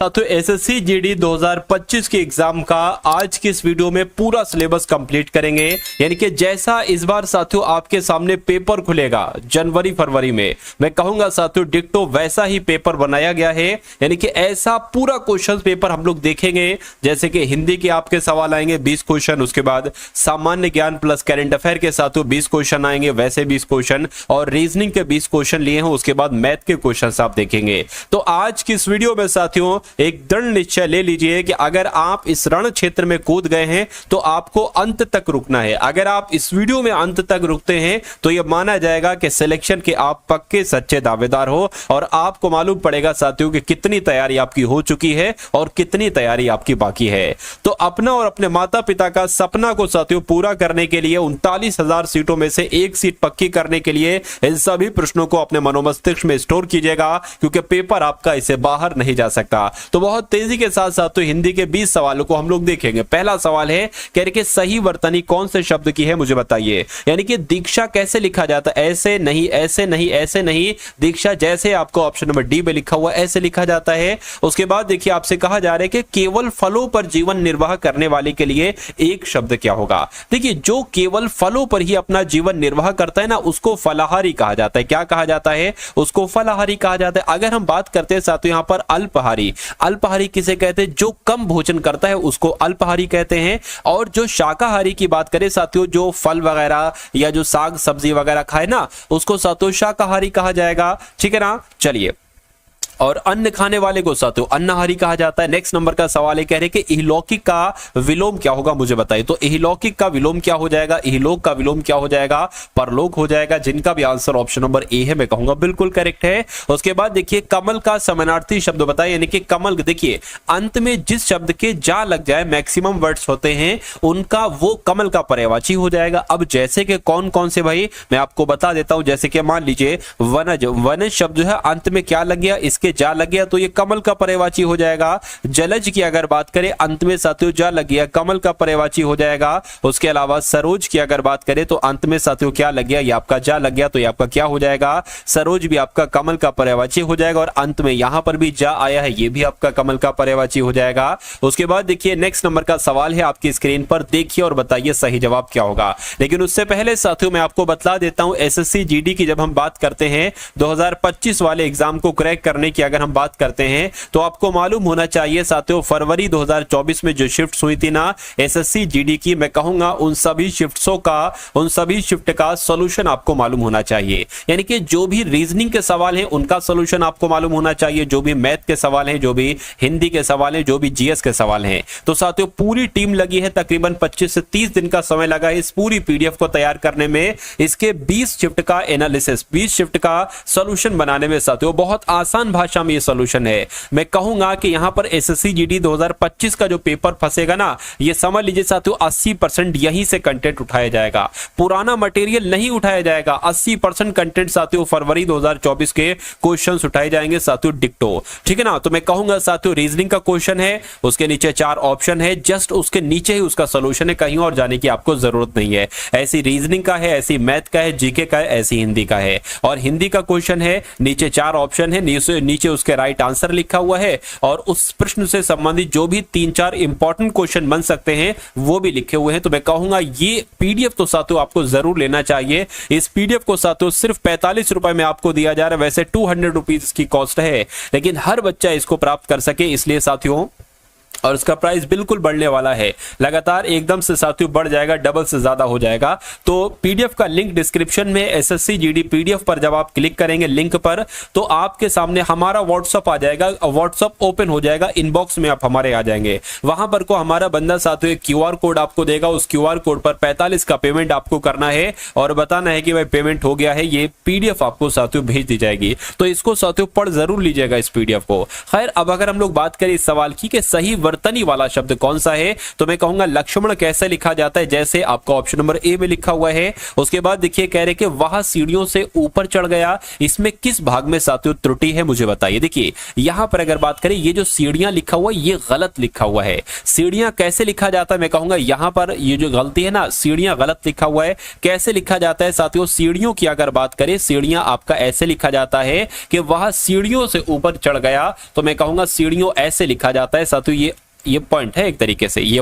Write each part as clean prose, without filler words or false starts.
साथियों SSC GD 2025 के exam का आज की इस वीडियो में पूरा सिलेबस कंप्लीट करेंगे। यानी कि जैसा इस बार साथियों आपके सामने पेपर खुलेगा जनवरी फरवरी में, मैं कहूंगा साथियों डिक्टो वैसा ही पेपर बनाया गया है। यानी कि ऐसा पूरा क्वेश्चन पेपर हम लोग देखेंगे। जैसे कि हिंदी के आपके सवाल आएंगे 20 क्वेश्चन, उसके बाद सामान्य ज्ञान प्लस करंट अफेयर के साथियों 20 क्वेश्चन आएंगे, वैसे 20 क्वेश्चन और रीजनिंग के 20 क्वेश्चन लिए हैं। उसके बाद मैथ के क्वेश्चन आप देखेंगे। तो आज की इस वीडियो में साथियों एक दृढ़ निश्चय ले लीजिए कि अगर आप इस रण क्षेत्र में कूद गए हैं तो आपको अंत तक रुकना है। अगर आप इस वीडियो में अंत तक रुकते हैं तो यह माना जाएगा कि सिलेक्शन के आप पक्के सच्चे दावेदार हो और आपको मालूम पड़ेगा साथियों कि कितनी तैयारी आपकी हो चुकी है और कितनी तैयारी आपकी बाकी है। तो अपना और अपने माता पिता का सपना को साथियों पूरा करने के लिए 39,000 सीटों में से एक सीट पक्की करने के लिए इन सभी प्रश्नों को अपने मनोमस्तिष्क में स्टोर कीजिएगा, क्योंकि पेपर आपका इसे बाहर नहीं जा सकता। तो बहुत तेजी के साथ साथ तो हिंदी के 20 सवालों को हम लोग देखेंगे। पहला सवाल है कह रहे कि सही वर्तनी कौन से शब्द की है, मुझे बताइए। यानी कि दीक्षा कैसे लिखा जाता है? ऐसे नहीं, ऐसे नहीं, ऐसे नहीं। दीक्षा जैसे आपको ऑप्शन नंबर डी में लिखा हुआ ऐसे लिखा जाता है। उसके बाद देखिए आपसे कहा जा रहा है कि केवल फलों पर जीवन निर्वाह करने वाले के लिए एक शब्द क्या होगा। देखिए जो केवल फलों पर ही अपना जीवन निर्वाह करता है ना, उसको फलाहारी कहा जाता है। क्या कहा जाता है? उसको फलाहारी कहा जाता है। अगर हम बात करते हैं साथियों यहां पर अल्पाहारी, अल्पाहारी किसे कहते हैं? जो कम भोजन करता है उसको अल्पाहारी कहते हैं। और जो शाकाहारी की बात करें साथियों, जो फल वगैरह या जो साग सब्जी वगैरह खाए ना, उसको साथियों शाकाहारी कहा जाएगा। ठीक है ना। चलिए, और अन्न खाने वाले को साथियों अन्नहारी कहा जाता है। नेक्स्ट नंबर का सवाल है कह रहे कि इहलौकिक का विलोम क्या होगा, मुझे बताइए। तो इहलौकिक का विलोम क्या हो जाएगा? इहलोक का विलोम क्या हो जाएगा? परलोक हो जाएगा, जिनका भी आंसर ऑप्शन नंबर ए है, मैं कहूंगा बिल्कुल करेक्ट है। उसके बाद देखिए कमल का समानार्थी शब्द बताइए। यानी कि कमल, देखिए अंत में जिस शब्द के जा लग जाए, मैक्सिमम वर्ड्स होते हैं उनका, वो कमल का पर्यायवाची हो जाएगा। अब जैसे कि कौन कौन से भाई मैं आपको बता देता हूं। जैसे कि मान लीजिए वनज, वनज शब्द जो है अंत में क्या लग गया, इसके जा लग गया तो ये कमल का पर्यायवाची हो जाएगा। जलज की अगर बात करें अंत में साथियों जा लग गया, कमल का पर्यायवाची हो जाएगा। उसके अलावा सरोज की अगर बात करें तो अंत में साथियों क्या लग गया, ये आपका जा लग गया तो ये आपका क्या हो जाएगा? सरोज भी आपका कमल का पर्यायवाची हो जाएगा। और अंत में यहां पर भी जा आया है, ये भी आपका कमल का पर्यायवाची हो जाएगा। उसके बाद देखिए नेक्स्ट नंबर का सवाल है आपकी स्क्रीन पर, देखिए और बताइए सही जवाब क्या होगा। लेकिन उससे पहले साथियों मैं आपको बता देता हूं, एसएससी जीडी की जब हम बात करते हैं 2025 वाले एग्जाम को क्रैक करने की अगर हम बात करते हैं तो आपको मालूम होना चाहिए साथियों फरवरी 2024 में जो शिफ्ट हुई थी ना एसएससी जीडी की, मैं कहूंगा उन सभी शिफ्ट का सॉल्यूशन आपको मालूम होना चाहिए। यानी कि जो भी रीजनिंग के सवाल हैं उनका सॉल्यूशन आपको मालूम होना चाहिए, जो भी मैथ के सवाल हैं, जो भी हिंदी के सवाल हैं, जो भी जीएस के सवाल हैं। तो साथियों पूरी टीम लगी है, तकरीबन 25 से 30 दिन का समय लगा है इस पूरी पीडीएफ को तैयार करने में। इसके 20 शिफ्ट का एनालिसिस, 20 शिफ्ट का सॉल्यूशन बनाने में साथियों बहुत आसान भाषा में सॉल्यूशन है। मैं कहूंगा कि यहां पर एसएससी जीडी 2025 का जो पेपर फंसेगा ना, ये समझ लीजिए साथियों 80% यहीं से कंटेंट उठाया जाएगा, पुराना मटेरियल नहीं उठाया जाएगा। 80% कंटेंट साथियों फरवरी 2024 के क्वेश्चंस उठाए जाएंगे साथियों डिक्टो। ठीक है ना। तो मैं कहूंगा साथियों रीजनिंग का क्वेश्चन है, उसके नीचे 4 ऑप्शन है, जस्ट उसके नीचे ही उसका सॉल्यूशन है, कहीं और जाने की आपको जरूरत नहीं है। ऐसी रीजनिंग का है, ऐसी मैथ का है, जीके का है, ऐसी हिंदी का है। और हिंदी का क्वेश्चन है, नीचे 4 ऑप्शन है, नीचे उसके राइट आंसर लिखा हुआ है और उस प्रश्न से संबंधित जो भी 3-4 इंपॉर्टेंट क्वेश्चन बन सकते हैं वो भी लिखे हुए हैं। तो मैं कहूंगा ये पीडीएफ तो साथियों आपको जरूर लेना चाहिए। इस पीडीएफ को साथियों सिर्फ 45 रुपए में आपको दिया जा रहा है। वैसे 200 रुपीज की कॉस्ट है, लेकिन हर बच्चा इसको प्राप्त कर सके इसलिए साथियों, और इसका प्राइस बिल्कुल बढ़ने वाला है, लगातार एकदम से साथियों बढ़ जाएगा, डबल से ज्यादा हो जाएगा। तो पीडीएफ का लिंक डिस्क्रिप्शन में, एसएससी जीडी पीडीएफ पर जब आप क्लिक करेंगे लिंक पर तो आपके सामने हमारा व्हाट्सएप आ जाएगा, व्हाट्सएप ओपन हो जाएगा, इनबॉक्स में आप हमारे आ जाएंगे। वहां पर को हमारा बंदा साथियों एक क्यूआर कोड आपको देगा, उस क्यूआर कोड पर 45 का पेमेंट आपको करना है और बताना है कि भाई पेमेंट हो गया है। ये पीडीएफ आपको साथियों भेज दी जाएगी, तो इसको साथियों पढ़ जरूर लीजिएगा इस पीडीएफ को। खैर अब अगर हम लोग बात करें इस सवाल की कि सही वर्तनी वाला शब्द कौन सा है? तो मैं कहूंगा लक्ष्मण कैसे लिखा जाता है, जैसे आपका ऑप्शन नंबर ए में लिखा हुआ है। उसके बाद देखिए कह रहे कि वह सीढ़ियों से ऊपर चढ़ गया, इसमें किस भाग में साथियों त्रुटि है मुझे बताइए। देखिए यहां पर अगर बात करें, ये जो सीढ़ियां लिखा हुआ है ये गलत लिखा हुआ है। सीढ़ियां कैसे लिखा जाता है? मैं कहूंगा यहां पर ये जो गलती है ना, सीढ़ियां गलत लिखा हुआ है। कैसे लिखा जाता है साथियों? सीढ़ियों की अगर बात करें, सीढ़ियां आपका ऐसे लिखा जाता है कि वह सीढ़ियों से ऊपर चढ़ गया, तो मैं कहूंगा सीढ़ियों ऐसे लिखा जाता है साथियों। ये पॉइंट है एक तरीके से, ये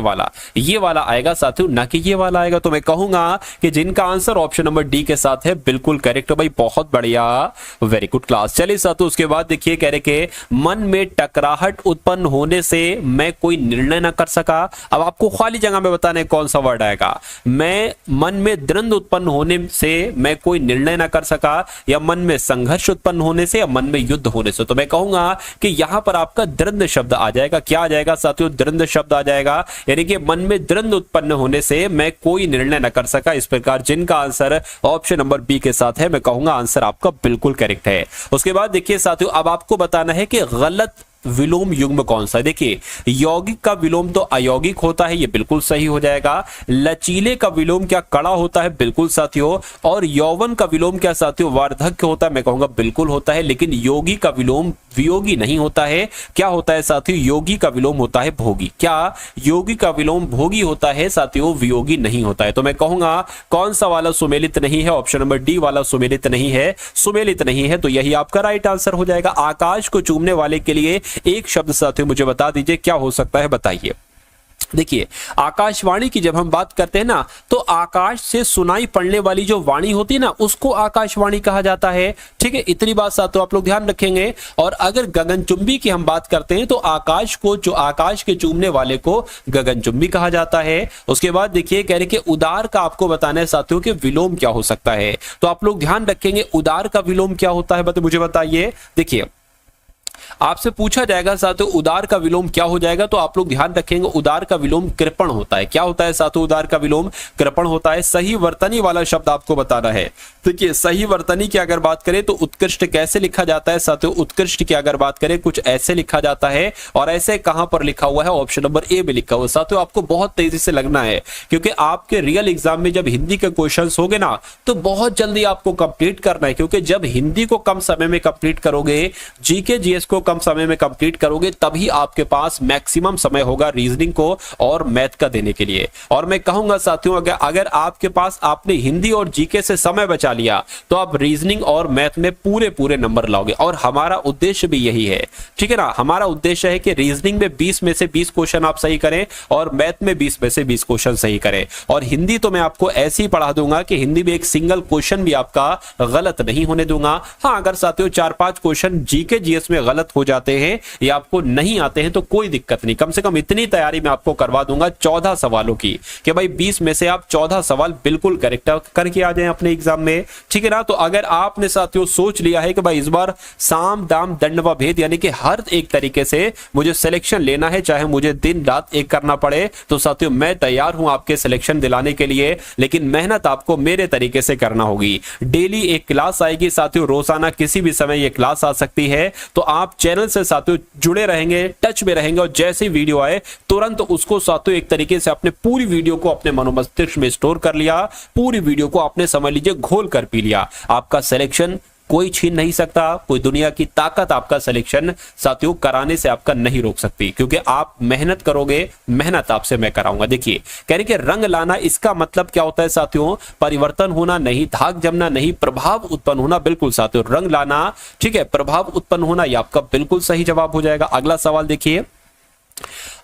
वाला आएगा साथियों, ना कि ये वाला आएगा। तो मैं कहूंगा कि जिनका आंसर ऑप्शन नंबर डी के साथ है बिल्कुल करेक्ट भाई, बहुत बढ़िया, वेरी गुड क्लास। चलिए साथियों उसके बाद देखिए कह रहे कि मन में टकराहट उत्पन्न होने से मैं कोई निर्णय ना कर सका। अब आपको खाली जगह में बताना है कौन सा वर्ड आएगा। मैं मन में द्वंद्व उत्पन्न होने से मैं कोई निर्णय ना कर सका, या मन में संघर्ष उत्पन्न होने से, या मन में युद्ध होने से। तो मैं कहूंगा कि यहां पर आपका द्वंद्व शब्द आ जाएगा। क्या आ जाएगा साथियों? द्वंद्व शब्द आ जाएगा, यानी कि मन में द्वंद्व उत्पन्न होने से मैं कोई निर्णय न कर सका। इस प्रकार जिनका आंसर ऑप्शन नंबर बी के साथ है, मैं कहूंगा आंसर आपका बिल्कुल करेक्ट है। उसके बाद देखिए साथियों अब आपको बताना है कि गलत विलोम युग्म कौन सा है। देखिए यौगिक का विलोम तो अयौगिक होता है, ये बिल्कुल सही हो जाएगा। लचीले का विलोम क्या कड़ा होता है? बिल्कुल साथियों। और यौवन का विलोम क्या साथियों? वार्धक्य होता है, मैं कहूंगा बिल्कुल होता है। लेकिन योगी का विलोम वियोगी नहीं होता है। क्या होता है साथियों? योगी का विलोम होता है भोगी। क्या योगी का विलोम भोगी होता है साथियों? वियोगी नहीं होता है। तो मैं कहूंगा कौन सा वाला सुमेलित नहीं है? ऑप्शन नंबर डी वाला सुमेलित नहीं है। सुमेलित नहीं है तो यही आपका राइट आंसर हो जाएगा। आकाश को चूमने वाले के लिए एक शब्द साथियों मुझे बता दीजिए क्या हो सकता है, बताइए। देखिए आकाशवाणी की जब हम बात करते हैं ना, तो आकाश से सुनाई पड़ने वाली जो वाणी होती है ना, उसको आकाशवाणी कहा जाता है। ठीक है, इतनी बात साथ तो आप लोग ध्यान रखेंगे। और अगर गगनचुंबी की हम बात करते हैं तो आकाश को, जो आकाश के चूमने वाले को गगनचुंबी कहा जाता है। उसके बाद देखिए कह रहे कि उदार का आपको बताना है साथियों कि विलोम क्या हो सकता है। तो आप लोग ध्यान रखेंगे उदार का विलोम क्या होता है, मुझे बताइए। देखिए आपसे पूछा जाएगा साथियों उदार का विलोम क्या हो जाएगा, तो आप लोग ध्यान रखेंगे उदार का विलोम कृपण होता है। क्या होता है साथियों? उदार का विलोम कृपण होता है। सही वर्तनी वाला शब्द आपको बताना है। देखिए सही वर्तनी की अगर बात करें तो उत्कृष्ट कैसे लिखा जाता है साथियों? उत्कृष्ट की अगर बात करें कुछ ऐसे लिखा जाता है। और ऐसे कहां पर लिखा हुआ है? ऑप्शन नंबर ए में लिखा हुआ है। साथियों आपको बहुत तेजी से लगना है, क्योंकि आपके रियल एग्जाम में जब हिंदी के क्वेश्चन होंगे ना, तो बहुत जल्दी आपको कंप्लीट करना है। क्योंकि जब हिंदी को कम समय में कंप्लीट करोगे, जीके जीएस को कम समय में कंप्लीट करोगे, तभी आपके पास मैक्सिमम समय होगा रीजनिंग को और मैथ का देने के लिए। और मैं कहूंगा साथियों अगर आपके पास आपने हिंदी और जीके से समय बचा लिया, तो आप रीजनिंग और मैथ में पूरे नंबर लाओगे। और हमारा उद्देश्य भी यही है, ठीक है ना। हमारा उद्देश्य है कि रीजनिंग में 20 में से 20 क्वेश्चन आप सही करें और मैथ में 20 में से 20 क्वेश्चन सही करें। और हिंदी तो मैं आपको ऐसे ही पढ़ा दूंगा कि हिंदी में एक सिंगल क्वेश्चन भी आपका गलत नहीं होने दूंगा। हाँ, अगर साथियों 4-5 क्वेश्चन जीके जीएस में गलत हो जाते हैं या आपको नहीं आते हैं तो कोई दिक्कत नहीं, कम से कम इतनी तैयारी मैं आपको करवा दूंगा 14 सवालों की, कि भाई 20 में से आप 14 सवाल बिल्कुल करेक्ट करके आ जाएं अपने एग्जाम में। ठीक है ना। तो अगर आपने साथियों सोच लिया है कि भाई इस बार साम दाम दंड व भेद, यानी कि हर एक तरीके से मुझे सिलेक्शन लेना है, चाहे मुझे दिन रात एक करना पड़े, तो साथियों मैं तैयार हूं आपके सिलेक्शन दिलाने के लिए। लेकिन मेहनत आपको मेरे तरीके से करना होगी। डेली एक क्लास आएगी साथियों, रोजाना किसी भी समय ये क्लास आ सकती है। तो आप चैनल से साथियों जुड़े रहेंगे, टच में रहेंगे, और जैसे वीडियो आए तुरंत उसको साथियों एक तरीके से अपने पूरी वीडियो को अपने मनोमस्तिष्क में स्टोर कर लिया, पूरी वीडियो को आपने समझ लीजिए घोल कर पी लिया। आपका सिलेक्शन कोई छीन नहीं सकता, कोई दुनिया की ताकत आपका सिलेक्शन साथियों कराने से आपका नहीं रोक सकती, क्योंकि आप मेहनत करोगे, मेहनत आपसे मैं कराऊंगा। देखिए कह रहे कि रंग लाना, इसका मतलब क्या होता है साथियों? परिवर्तन होना नहीं, धाक जमना नहीं, प्रभाव उत्पन्न होना। बिल्कुल साथियों, रंग लाना, ठीक है, प्रभाव उत्पन्न होना, यह आपका बिल्कुल सही जवाब हो जाएगा। अगला सवाल देखिए,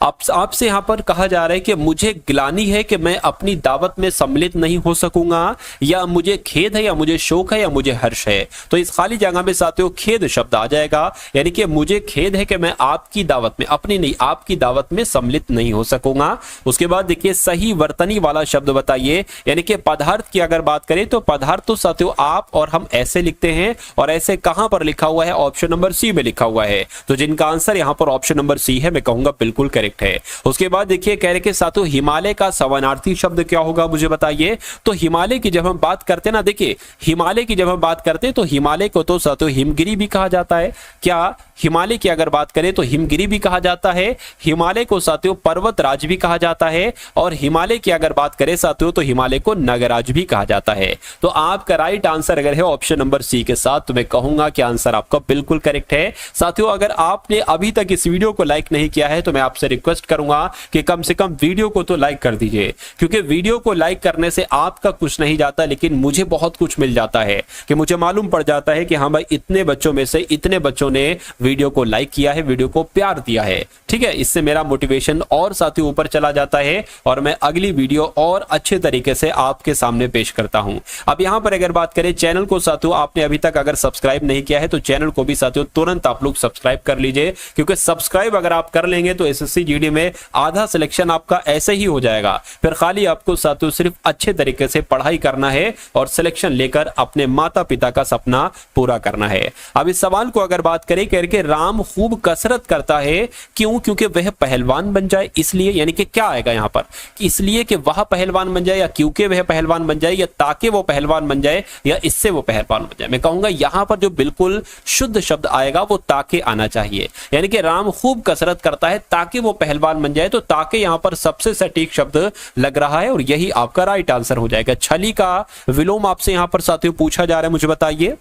आपसे यहां पर कहा जा रहा है कि मुझे ग्लानि है कि मैं अपनी दावत में सम्मिलित नहीं हो सकूंगा, या मुझे खेद है, या मुझे शोक है, या मुझे हर्ष है। तो इस खाली जगह में साथियों खेद शब्द आ जाएगा, यानी कि मुझे खेद है कि मैं आपकी दावत में, अपनी नहीं आपकी दावत में सम्मिलित नहीं हो सकूंगा। उसके बाद देखिए सही वर्तनी वाला शब्द बताइए, यानी कि पदार्थ की अगर बात करें तो पदार्थ तो साथियों आप और हम ऐसे लिखते हैं, और ऐसे कहां पर लिखा हुआ है? ऑप्शन नंबर सी में लिखा हुआ है। तो जिनका आंसर यहां पर ऑप्शन नंबर सी है, मैं कहूंगा बिल्कुल करेक्ट करेक्ट है। उसके बाद देखिए कह रहे कि साथियों हिमालय का समानार्थी शब्द क्या होगा मुझे बताइए। तो हिमालय की जब हम बात करते हैं ना, देखिए हिमालय की जब हम बात करते हैं तो हिमालय को तो साथियों हिमगिरी भी कहा जाता है। क्या हिमालय की अगर बात करें तो हिमगिरी भी कहा जाता है, हिमालय को साथियों पर्वत राज भी कहा जाता है, और हिमालय की अगर बात करें साथियों तो हिमालय को नगराज भी कहा जाता है। तो आपका राइट आंसर अगर है ऑप्शन नंबर सी के साथ, तो मैं कहूंगा कि आंसर आपका बिल्कुल करेक्ट है। साथियों अगर आपने अभी तक इस वीडियो को लाइक नहीं किया है तो मैं आपसे रिक्वेस्ट करूंगा कि कम से कम वीडियो को तो लाइक कर दीजिए, क्योंकि वीडियो को लाइक करने से आपका कुछ नहीं जाता लेकिन मुझे बहुत कुछ मिल जाता है, कि मुझे मालूम पड़ जाता है कि हाँ भाई इतने बच्चों में से इतने बच्चों ने वीडियो को लाइक किया है, वीडियो को प्यार दिया है। ठीक है, इससे मेरा मोटिवेशन और साथियों ऊपर चला जाता है और मैं अगली वीडियो और अच्छे तरीके से आपके सामने पेश करता हूं। अब यहां पर अगर बात करें चैनल को साथियों आपने अभी तक अगर सब्सक्राइब नहीं किया है तो चैनल को भी साथियों तुरंत आप लोग सब्सक्राइब कर लीजिए, क्योंकि सब्सक्राइब अगर आप कर लेंगे तो एसएससी जीडी में आधा सिलेक्शन आपका ऐसे ही हो जाएगा। फिर खाली आपको साथियों सिर्फ अच्छे तरीके से पढ़ाई करना है और सिलेक्शन लेकर अपने माता पिता का सपना पूरा करना है। अब इस सवाल को अगर बात करें करके राम खूब कसरत करता है क्यों? क्योंकि वह पहलवान बन जाए, इसलिए, यानी कि क्या आएगा यहां पर, इसलिए कि वह पहलवान बन जाए, या क्योंकि वह पहलवान बन जाए, या ताकि वो पहलवान बन जाए, या इससे वो पहलवान बन जाए। मैं कहूंगा यहां पर जो बिल्कुल शुद्ध शब्द आएगा वो ताकि आना चाहिए, यानी कि राम खूब कसरत करता है ताकि वो पहलवान बन जाए। तो ताकि यहां पर सबसे सटीक शब्द लग रहा है और यही आपका राइट आंसर हो जाएगा। छली का विलोम आपसे यहां पर साथियों पूछा जा रहा है, मुझे बताइए।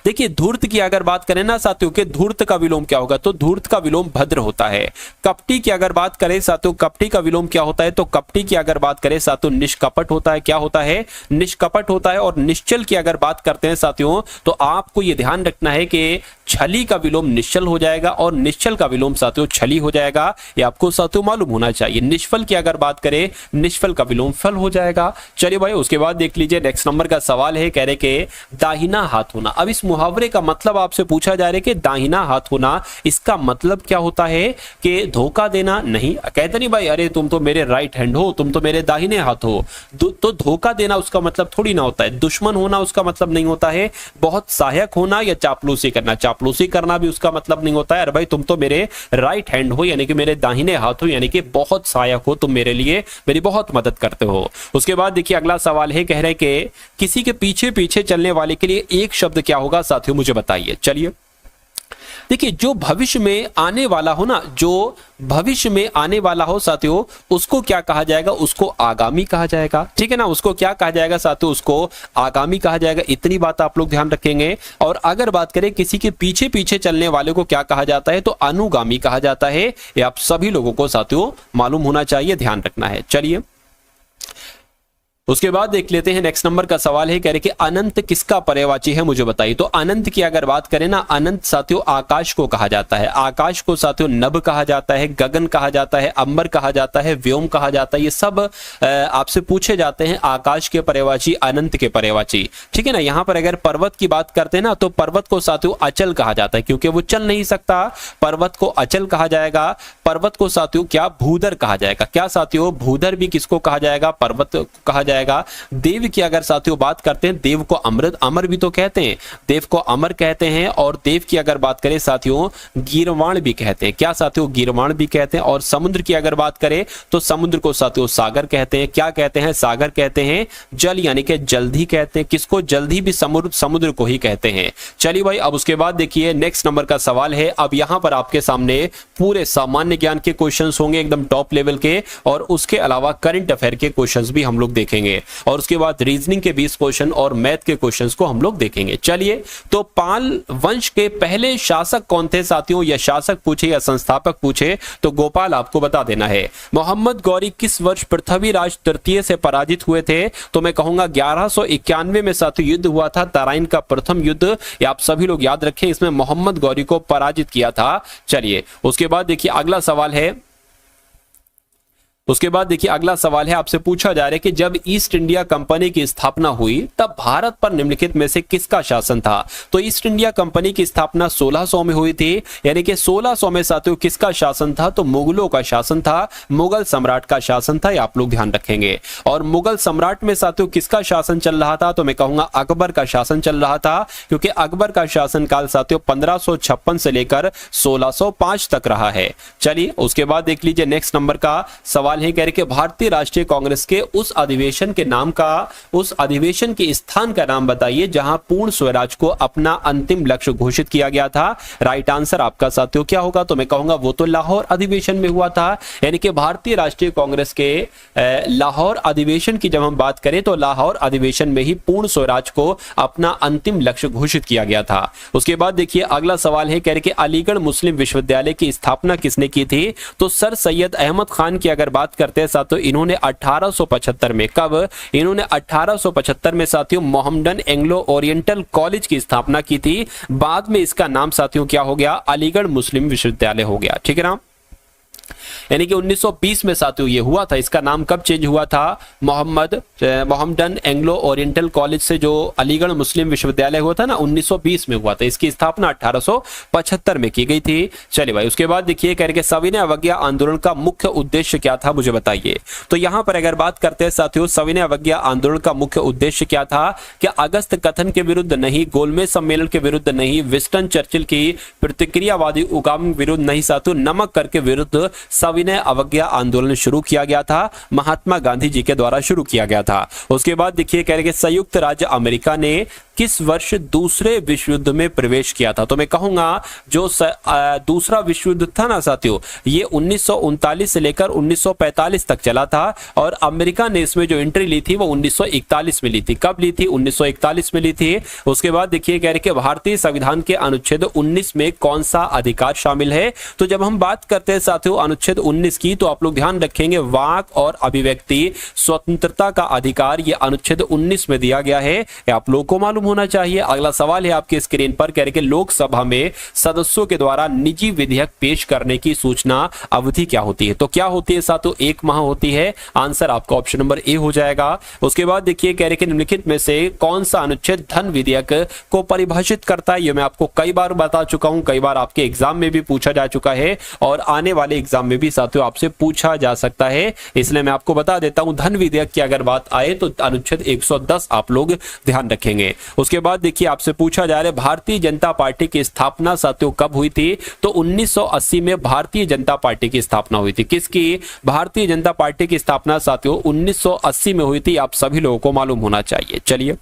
देखिए धूर्त की अगर बात करें ना साथियों के धूर्त का विलोम क्या होगा, तो धूर्त का विलोम भद्र होता है। कपटी की अगर बात करें साथियों, कपटी का विलोम क्या होता है, तो कपटी की अगर बात करें साथियों निष्कपट होता है। क्या होता है? निष्कपट होता है। और निश्चल की अगर बात करते हैं साथियों तो आपको यह ध्यान रखना है कि छली का विलोम निश्चल हो जाएगा और निश्चल का विलोम साथियों छली हो जाएगा, ये आपको साथियों मालूम होना चाहिए। निष्फल की अगर बात करें निष्फल का विलोम फल हो जाएगा। चलिए भाई उसके बाद देख लीजिए नेक्स्ट नंबर का सवाल है, कह रहे कि दाहिना हाथ होना। अब इस मुहावरे का मतलब आपसे पूछा जा रहा है कि दाहिना हाथ होना, इसका मतलब क्या होता है कि धोखा देना नहीं। कहते नहीं भाई अरे तुम तो मेरे राइट हैंड हो, तुम तो मेरे दाहिने हाथ हो, तो धोखा देना उसका मतलब थोड़ी ना होता है। दुश्मन होना उसका मतलब नहीं होता है। बहुत सहायक होना या चापलूसी करना, चापलूसी करना भी उसका मतलब नहीं होता है। अरे भाई तुम तो मेरे राइट हैंड हो, यानी कि मेरे दाहिने हाथ हो, यानी कि बहुत सहायक हो, तुम मेरे लिए मेरी बहुत मदद करते हो। उसके बाद देखिए अगला सवाल है, कह रहे कि किसी के पीछे पीछे चलने वाले के लिए एक शब्द क्या होगा साथियों, मुझे बताइए। चलिए देखिए जो भविष्य में आने वाला हो ना, जो भविष्य में आने वाला हो साथियों, उसको क्या कहा जाएगा? उसको आगामी कहा जाएगा। ठीक है ना, उसको क्या कहा जाएगा साथियों? उसको आगामी कहा जाएगा। इतनी बात आप लोग ध्यान रखेंगे। और अगर बात करें किसी के पीछे पीछे चलने वाले को क्या कहा जाता है, तो अनुगामी कहा जाता है। ये आप सभी लोगों को साथियों मालूम होना चाहिए, ध्यान रखना है। चलिए उसके बाद देख लेते हैं नेक्स्ट नंबर का सवाल है, कह रहे कि अनंत किसका पर्यायवाची है, मुझे बताइए। तो अनंत की अगर बात करें ना, अनंत साथियों आकाश को कहा जाता है। आकाश को साथियों नभ कहा जाता है, गगन कहा जाता है, अंबर कहा जाता है, व्योम कहा जाता है। ये सब आपसे पूछे जाते हैं आकाश के पर्यायवाची, अनंत के पर्यायवाची। ठीक है ना। यहां पर अगर पर्वत की बात करते हैं ना, तो पर्वत को साथियों अचल कहा जाता है, क्योंकि वो चल नहीं सकता, पर्वत को अचल कहा जाएगा। पर्वत को साथियों क्या भूधर कहा जाएगा। क्या साथियों भूधर भी किसको कहा जाएगा? पर्वत कहा जाएगा। देव की अगर साथियों बात करते हैं, देव को अमृत अमर भी तो कहते हैं, देव को अमर कहते हैं। और देव की अगर बात करें साथियों गीर्वाण भी कहते हैं। क्या साथियों गीर्वाण भी कहते हैं। और समुद्र की अगर बात करें तो समुद्र को साथियों सागर कहते हैं। क्या कहते हैं? सागर कहते हैं। जल यानी कि जल्दी कहते हैं। किसको? जल्दी भी समुद्र को ही कहते हैं। चलिए भाई अब उसके बाद देखिए नेक्स्ट नंबर का सवाल है। अब यहां पर आपके सामने पूरे सामान्य ज्ञान के क्वेश्चंस होंगे एकदम टॉप लेवल के, और उसके अलावा करंट अफेयर के क्वेश्चंस भी हम लोग देखेंगे। और उसके बाद रीजनिंग के 20 क्वेश्चन और मैथ के क्वेश्चंस को हम लोग देखेंगे। चलिए तो पाल वंश के पहले शासक कौन थे साथियों? या शासक पूछे या संस्थापक पूछे तो गोपाल आपको बता देना है। मोहम्मद गौरी किस वर्ष पृथ्वीराज तृतीय से पराजित हुए थे? तो मैं कहूंगा 1191 में साथियों युद्ध हुआ था, तराइन का प्रथम युद्ध। ये आप सभी लोग याद रखें, इसमें मोहम्मद गौरी को पराजित किया था। चलिए उसके बाद देखिए अगला सवाल है, उसके बाद देखिए अगला सवाल है, आपसे पूछा जा रहा है कि जब ईस्ट इंडिया कंपनी की स्थापना हुई तब भारत पर निम्नलिखित में से किसका शासन था। तो ईस्ट इंडिया कंपनी की स्थापना 1600 में हुई थी, यानी कि 1600 में साथियों किसका शासन था, तो मुगलों का शासन था, मुगल सम्राट का शासन था, ये आप लोग ध्यान रखेंगे। और मुगल सम्राट में साथियों किसका शासन चल रहा था, तो मैं कहूंगा अकबर का शासन चल रहा था, क्योंकि अकबर का शासन काल साथियों 1556 से लेकर 1605 तक रहा है। चलिए उसके बाद देख लीजिए नेक्स्ट नंबर का सवाल है, कह रहे कि भारतीय राष्ट्रीय कांग्रेस के उस अधिवेशन के नाम का, उस अधिवेशन के स्थान का नाम बताइए जहां पूर्ण स्वराज को अपना अंतिम लक्ष्य घोषित किया गया था। राइट आंसर आपका साथियों क्या होगा, तो मैं कहूंगा वो तो लाहौर अधिवेशन में हुआ था। यानी कि भारतीय राष्ट्रीय कांग्रेस के लाहौर अधिवेशन की जब हम बात करें तो लाहौर अधिवेशन में ही पूर्ण स्वराज को अपना अंतिम लक्ष्य घोषित किया गया था। उसके बाद देखिए अगला सवाल है, कह रहे कि अलीगढ़ मुस्लिम विश्वविद्यालय की स्थापना किसने की थी, तो सर सैयद अहमद खान की अगर बात करते हैं साथियों, इन्होंने 1875 में, कब, इन्होंने 1875 में साथियों मोहम्मडन एंग्लो ओरिएंटल कॉलेज की स्थापना की थी। बाद में इसका नाम साथियों क्या हो गया, अलीगढ़ मुस्लिम विश्वविद्यालय हो गया। ठीक है ना, यानी कि 1920 में साथियों ये हुआ था। इसका नाम कब चेंज हुआ था, मोहम्मडन एंग्लो ओरिएंटल कॉलेज से जो अलीगढ़ मुस्लिम विश्वविद्यालय हुआ था ना 1920 में हुआ था, इसकी स्थापना 1875 में की गई थी। चलिए भाई उसके बाद देखिए कह रहे सविनय अवज्ञा आंदोलन का मुख्य उद्देश्य क्या था, मुझे बताइए। तो यहां पर अगर बात करते हैं साथियों सविनय अवज्ञा आंदोलन का मुख्य उद्देश्य क्या था, कि अगस्त कथन के विरुद्ध नहीं, गोलमेज सम्मेलन के विरुद्ध नहीं, विंस्टन चर्चिल की प्रतिक्रियावादी उगाम विरुद्ध नहीं साथियों, नमक कर के विरुद्ध सविनय अवज्ञा आंदोलन शुरू किया गया था, महात्मा गांधी जी के द्वारा शुरू किया गया था। उसके बाद देखिए कह रहे संयुक्त राज्य अमेरिका ने किस वर्ष दूसरे विश्व युद्ध में प्रवेश किया था, तो मैं कहूंगा जो दूसरा विश्व युद्ध था ना साथियों, ये 1939 से लेकर 1945 तक चला था, और अमेरिका ने इसमें जो एंट्री ली थी वो 1941 में ली थी। कब ली थी, 1941 में ली थी। उसके बाद देखिए कह रहे कि भारतीय संविधान के अनुच्छेद 19 में कौन सा अधिकार शामिल है, तो जब हम बात करते हैं साथियों अनुच्छेद 19 की, तो आप लोग ध्यान रखेंगे वाक और अभिव्यक्ति स्वतंत्रता का अधिकार ये अनुच्छेद 19 में दिया गया है, आप लोगों को मालूम होना चाहिए। अगला सवाल है आपके स्क्रीन पर, कह रहे कि लोकसभा में सदस्यों के द्वारा निजी विधेयक पेश करने की सूचना अवधि क्या होती है, तो क्या होती है साथियों, 1 माह होती है। आंसर आपका ऑप्शन नंबर ए हो जाएगा। उसके बाद देखिए कह रहे कि निम्नलिखित में से कौन सा अनुच्छेद धन विधेयक को परिभाषित करता है, ये मैं आपको कई बार बता चुका हूं, कई बार आपके एग्जाम में भी पूछा जा चुका है और आने वाले एग्जाम में भी साथियों आपसे पूछा जा सकता है, इसलिए मैं आपको बता देता हूं। धन विधेयक की अगर बात आए तो अनुच्छेद 110 आप लोग ध्यान रखेंगे। उसके बाद देखिए आपसे पूछा जा रहा है भारतीय जनता पार्टी की स्थापना साथियों कब हुई थी, तो 1980 में भारतीय जनता पार्टी की स्थापना हुई थी। किसकी, भारतीय जनता पार्टी की स्थापना साथियों 1980 में हुई थी, आप सभी लोगों को मालूम होना चाहिए। चलिए,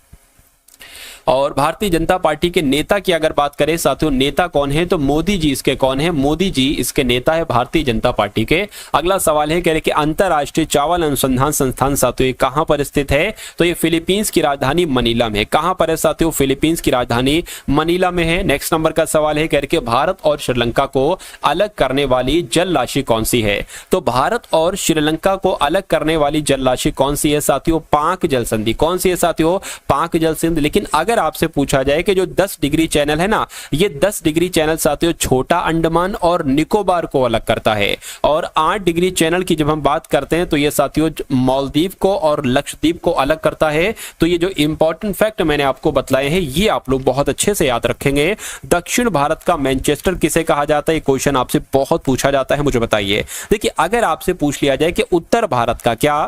और भारतीय जनता पार्टी के नेता की अगर बात करें साथियों, नेता कौन है, तो मोदी जी इसके कौन है, मोदी जी इसके नेता है भारतीय जनता पार्टी के। अगला सवाल है कह रहे कि अंतरराष्ट्रीय चावल अनुसंधान संस्थान साथियों ये कहां पर स्थित है, तो ये फिलीपींस की राजधानी मनीला में है। कहां पर है साथियों, फिलीपींस की राजधानी मनीला में है। नेक्स्ट नंबर का सवाल है कह रहे कि भारत और श्रीलंका को अलग करने वाली जल राशि कौन सी है, तो भारत और श्रीलंका को अलग करने वाली जल राशि कौन सी है साथियों, पाक जल संधि। कौन सी है साथियों, पाक जल संधि। लेकिन अगर आपसे पूछा जाए कि जो 10 डिग्री चैनल है ना, ये 10 डिग्री चैनल साथियों छोटा अंडमान और निकोबार को अलग करता है, और 8 डिग्री चैनल की जब हम बात करते हैं तो ये साथियों मालदीव को और लक्षद्वीप को अलग करता है। तो ये जो इंपॉर्टेंट फैक्ट मैंने आपको बतलाए हैं ये आप लोग बहुत अच्छे से याद रखेंगे। दक्षिण भारत का मैनचेस्टर किसे कहा जाता है, ये क्वेश्चन आपसे बहुत पूछा जाता है, मुझे बताइए। देखिए अगर आपसे पूछ लिया जाए कि उत्तर भारत का क्या,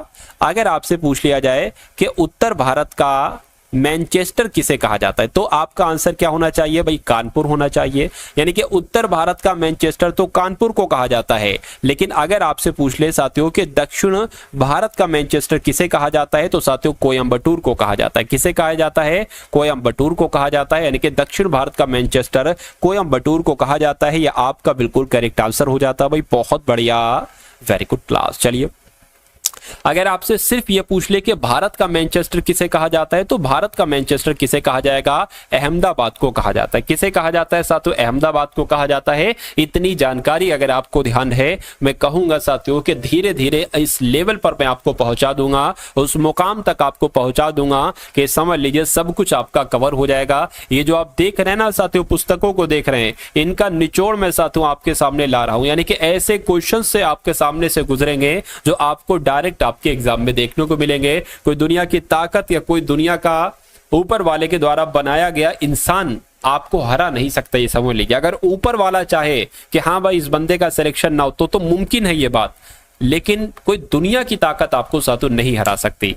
अगर आपसे पूछ लिया जाए कि उत्तर भारत का मैनचेस्टर किसे कहा जाता है, तो आपका आंसर क्या होना चाहिए भाई, कानपुर होना चाहिए। यानी कि उत्तर भारत का मैनचेस्टर तो कानपुर को कहा जाता है। लेकिन अगर आपसे पूछ ले साथियों कि दक्षिण भारत का मैनचेस्टर किसे कहा जाता है, तो साथियों कोयम्बटूर को कहा जाता है। किसे कहा जाता है, कोयम्बटूर को कहा जाता है। यानी कि दक्षिण भारत का मैनचेस्टर कोयम्बटूर को कहा जाता है। यह आपका बिल्कुल करेक्ट आंसर हो जाता है भाई, बहुत बढ़िया, वेरी गुड क्लास। चलिए अगर आपसे सिर्फ ये पूछ ले कि भारत का मैनचेस्टर किसे कहा जाता है, तो भारत का मैनचेस्टर किसे कहा जाएगा? अहमदाबाद को कहा जाता है। किसे कहा जाता है साथियों? अहमदाबाद को कहा जाता है। इतनी जानकारी अगर आपको ध्यान है, मैं कहूंगा साथियों कि धीरे धीरे इस लेवल पर मैं आपको पहुंचा दूंगा, उस मुकाम तक आपको पहुंचा दूंगा कि समझ लीजिए सब कुछ आपका कवर हो जाएगा। ये जो आप देख रहे हैं ना साथियों, पुस्तकों को देख रहे हैं, इनका निचोड़ मैं साथियों आपके सामने ला रहा हूं, यानी कि ऐसे क्वेश्चन से आपके सामने से गुजरेंगे जो आपको डायरेक्ट आपके एग्जाम में देखने को मिलेंगे। कोई दुनिया की ताकत या कोई दुनिया का ऊपर वाले के द्वारा बनाया गया इंसान आपको हरा नहीं सकता, ये समझ लीजिए। अगर ऊपर वाला चाहे कि हाँ भाई इस बंदे का सिलेक्शन ना हो तो मुमकिन है ये बात, लेकिन कोई दुनिया की ताकत आपको साथियों नहीं हरा सकती।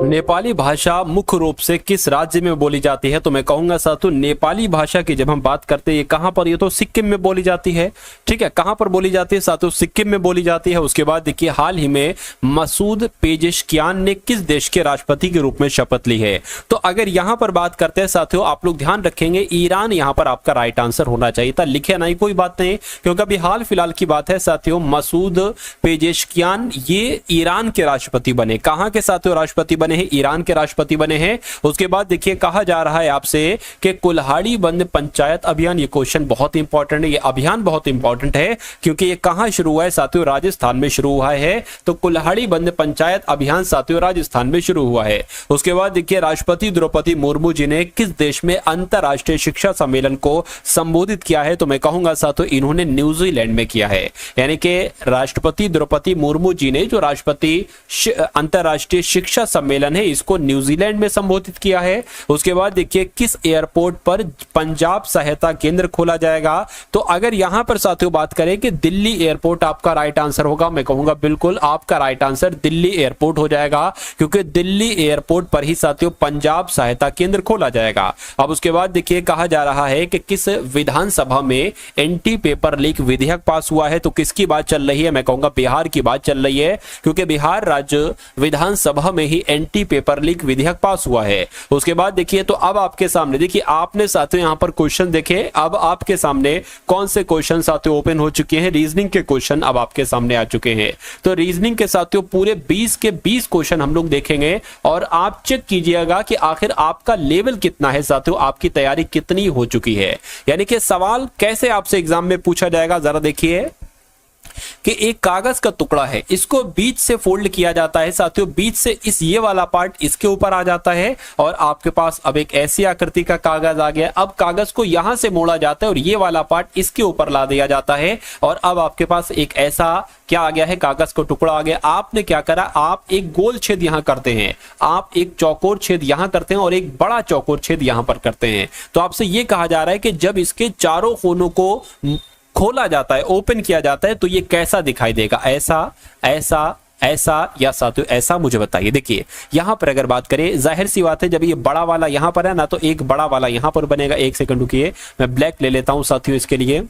नेपाली भाषा मुख्य रूप से किस राज्य में बोली जाती है? तो मैं कहूंगा साथियों नेपाली भाषा की जब हम बात करते हैं ये कहां पर, ये तो सिक्किम में बोली जाती है। ठीक है, कहां पर बोली जाती है साथियों? सिक्किम में बोली जाती है। उसके बाद देखिए हाल ही में मसूद पेजेशकियान ने किस देश के राष्ट्रपति के रूप में शपथ ली है? तो अगर यहां पर बात करते हैं साथियों, आप लोग ध्यान रखेंगे ईरान यहां पर आपका राइट आंसर होना चाहिए था। लिखे नहीं कोई बात नहीं, क्योंकि अभी हाल फिलहाल की बात है साथियों, मसूद पेजेशकियान ये ईरान के राष्ट्रपति बने। कहां के साथियों राष्ट्रपति बने हैं? ईरान के राष्ट्रपति बने हैं। उसके बाद देखिए कहा जा रहा है आपसे कि कुल्हाड़ी बंद पंचायत अभियान, ये क्वेश्चन बहुत इंपॉर्टेंट है, ये अभियान बहुत इंपॉर्टेंट है क्योंकि ये कहां शुरू हुआ है साथियों? राजस्थान में शुरू हुआ है। तो कुल्हाड़ी बंद पंचायत अभियान साथियों राजस्थान में शुरू हुआ है। उसके बाद देखिए राष्ट्रपति द्रौपदी मुर्मू जी ने किस देश में अंतरराष्ट्रीय शिक्षा सम्मेलन को संबोधित किया है? तो मैं कहूंगा साथियों इन्होंने न्यूजीलैंड में किया है। यानी कि राष्ट्रपति द्रौपदी मुर्मू जी ने जो राष्ट्रपति अंतरराष्ट्रीय शिक्षा सम्मेलन है इसको न्यूजीलैंड में संबोधित किया है। उसके बाद देखिए किस एयरपोर्ट पर पंजाब सहायता केंद्र खोला जाएगा? तो अगर यहां पर साथियों बात करें कि दिल्ली एयरपोर्ट आपका राइट आंसर होगा, मैं कहूंगा बिल्कुल आपका राइट आंसर दिल्ली एयरपोर्ट हो जाएगा, क्योंकि दिल्ली एयरपोर्ट पर ही साथियों पंजाब सहायता केंद्र खोला जाएगा। अब उसके बाद देखिए कहा जा रहा है कि किस विधानसभा में एंटी पेपर लीक विधेयक पास हुआ है? तो किसकी बात चल रही है? मैं कहूंगा बिहार की बात चल रही है, क्योंकि बिहार राज्य विधानसभा में ही एंटी पेपर लीक विधेयक पास हुआ है। उसके बाद देखिए तो अब आपके सामने देखिए आपने साथियों यहां पर क्वेश्चन देखे, अब आपके सामने कौन से क्वेश्चन साथियों ओपन हो चुके हैं? रीजनिंग के क्वेश्चन अब आपके सामने आ चुके हैं। तो रीजनिंग के साथियों पूरे 20 के 20 क्वेश्चन हम लोग देखेंगे और आप चेक कीजिएगा कि आखिर आपका लेवल कितना है साथियों, आपकी तैयारी कितनी हो चुकी है। यानी कि सवाल कैसे आपसे एग्जाम में पूछा जाएगा, जरा देखिए कि एक कागज का टुकड़ा है, इसको बीच से फोल्ड किया जाता है साथियों, बीच से इस ये वाला पार्ट इसके ऊपर आ जाता है और आपके पास अब एक ऐसी आकृति का कागज आ गया। अब कागज को यहां से मोड़ा जाता है और ये वाला पार्ट इसके ऊपर ला दिया जाता है और अब आपके पास एक ऐसा क्या आ गया है, कागज का टुकड़ा आ गया। आपने क्या करा, आप एक गोल छेद यहां करते हैं, आप एक चौकोर छेद यहां करते हैं और एक बड़ा चौकोर छेद यहां पर करते हैं। तो आपसे यह कहा जा रहा है कि जब इसके चारों कोनों को खोला जाता है, ओपन किया जाता है, तो ये कैसा दिखाई देगा? ऐसा, ऐसा, ऐसा या साथियों ऐसा? मुझे बताइए। देखिए यहां पर अगर बात करें, जाहिर सी बात है जब ये बड़ा वाला यहां पर है ना, तो एक बड़ा वाला यहां पर बनेगा। एक सेकंड रुकिए, मैं ब्लैक ले लेता हूं साथियों इसके लिए।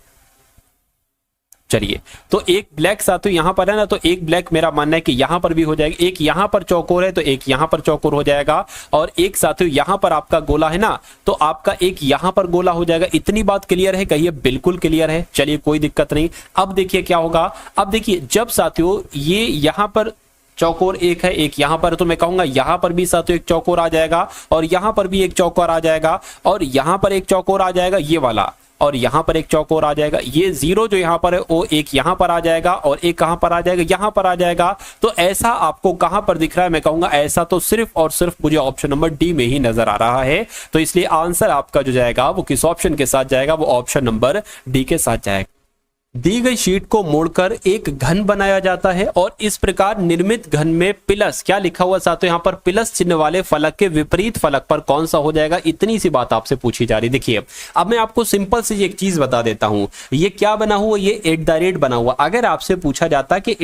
चलिए, तो एक ब्लैक साथियों यहां पर है ना, तो एक ब्लैक मेरा मानना है कि यहां पर भी हो जाएगा। एक यहां पर चौकोर है तो एक यहां पर चौकोर हो जाएगा और एक साथियों यहां पर आपका गोला है ना, तो आपका एक यहां पर गोला हो जाएगा। इतनी बात क्लियर है? कहिए बिल्कुल क्लियर है। चलिए कोई दिक्कत नहीं। अब देखिए क्या होगा, अब देखिए जब साथियों ये यहां पर चौकोर एक है, एक यहां पर, तो मैं कहूंगा यहां पर भी साथियों एक चौकोर आ जाएगा और यहां पर भी एक चौकोर आ जाएगा और यहां पर एक चौकोर आ जाएगा ये वाला, और यहां पर एक चौकोर आ जाएगा। ये जीरो जो यहां पर है वो एक यहां पर आ जाएगा और एक कहां पर आ जाएगा, यहां पर आ जाएगा। तो ऐसा आपको कहां पर दिख रहा है? मैं कहूंगा ऐसा तो सिर्फ और सिर्फ मुझे ऑप्शन नंबर डी में ही नजर आ रहा है। तो इसलिए आंसर आपका जो जाएगा वो किस ऑप्शन के साथ जाएगा? वो ऑप्शन नंबर डी के साथ जाएगा। दी गई शीट को मोड़कर एक घन बनाया जाता है और इस प्रकार निर्मित घन में प्लस क्या लिखा हुआ साथियों? यहां पर प्लस चिन्ह वाले फलक के विपरीत फलक पर कौन सा हो जाएगा? इतनी सी बात आपसे पूछी जा रही। देखिए अब मैं आपको सिंपल सी एक चीज बता देता हूं, ये क्या बना हुआ? ये @ बना हुआ। अगर आपसे पूछा जाता कि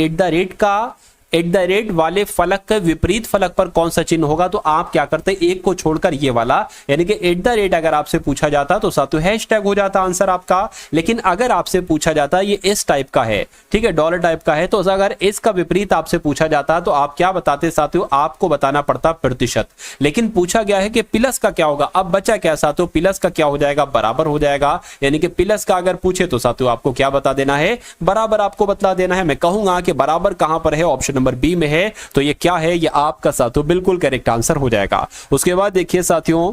@ वाले फलक के विपरीत फलक पर कौन सा चिन्ह होगा, तो आप क्या करते? एक को छोड़कर ये वाला, यानी कि @ अगर आपसे पूछा जाता तो साथियों हैशटैग हो जाता आंसर आपका। लेकिन अगर आपसे पूछा जाता ये इस टाइप का है, ठीक है, डॉलर टाइप का है, तो अगर इसका विपरीत आपसे पूछा जाता तो आप क्या बताते साथियों? आपको बताना पड़ता प्रतिशत। लेकिन पूछा गया है कि प्लस का क्या होगा। अब बचा क्या साथियों? प्लस का क्या हो जाएगा? बराबर हो जाएगा। यानी कि प्लस का अगर पूछे तो साथियों आपको क्या बता देना है? बराबर आपको बता देना है। मैं कहूंगा कि बराबर कहां पर है? ऑप्शन नंबर बी में है, तो ये क्या है, ये आपका साथियों बिल्कुल करेक्ट आंसर हो जाएगा। उसके बाद देखिए साथियों,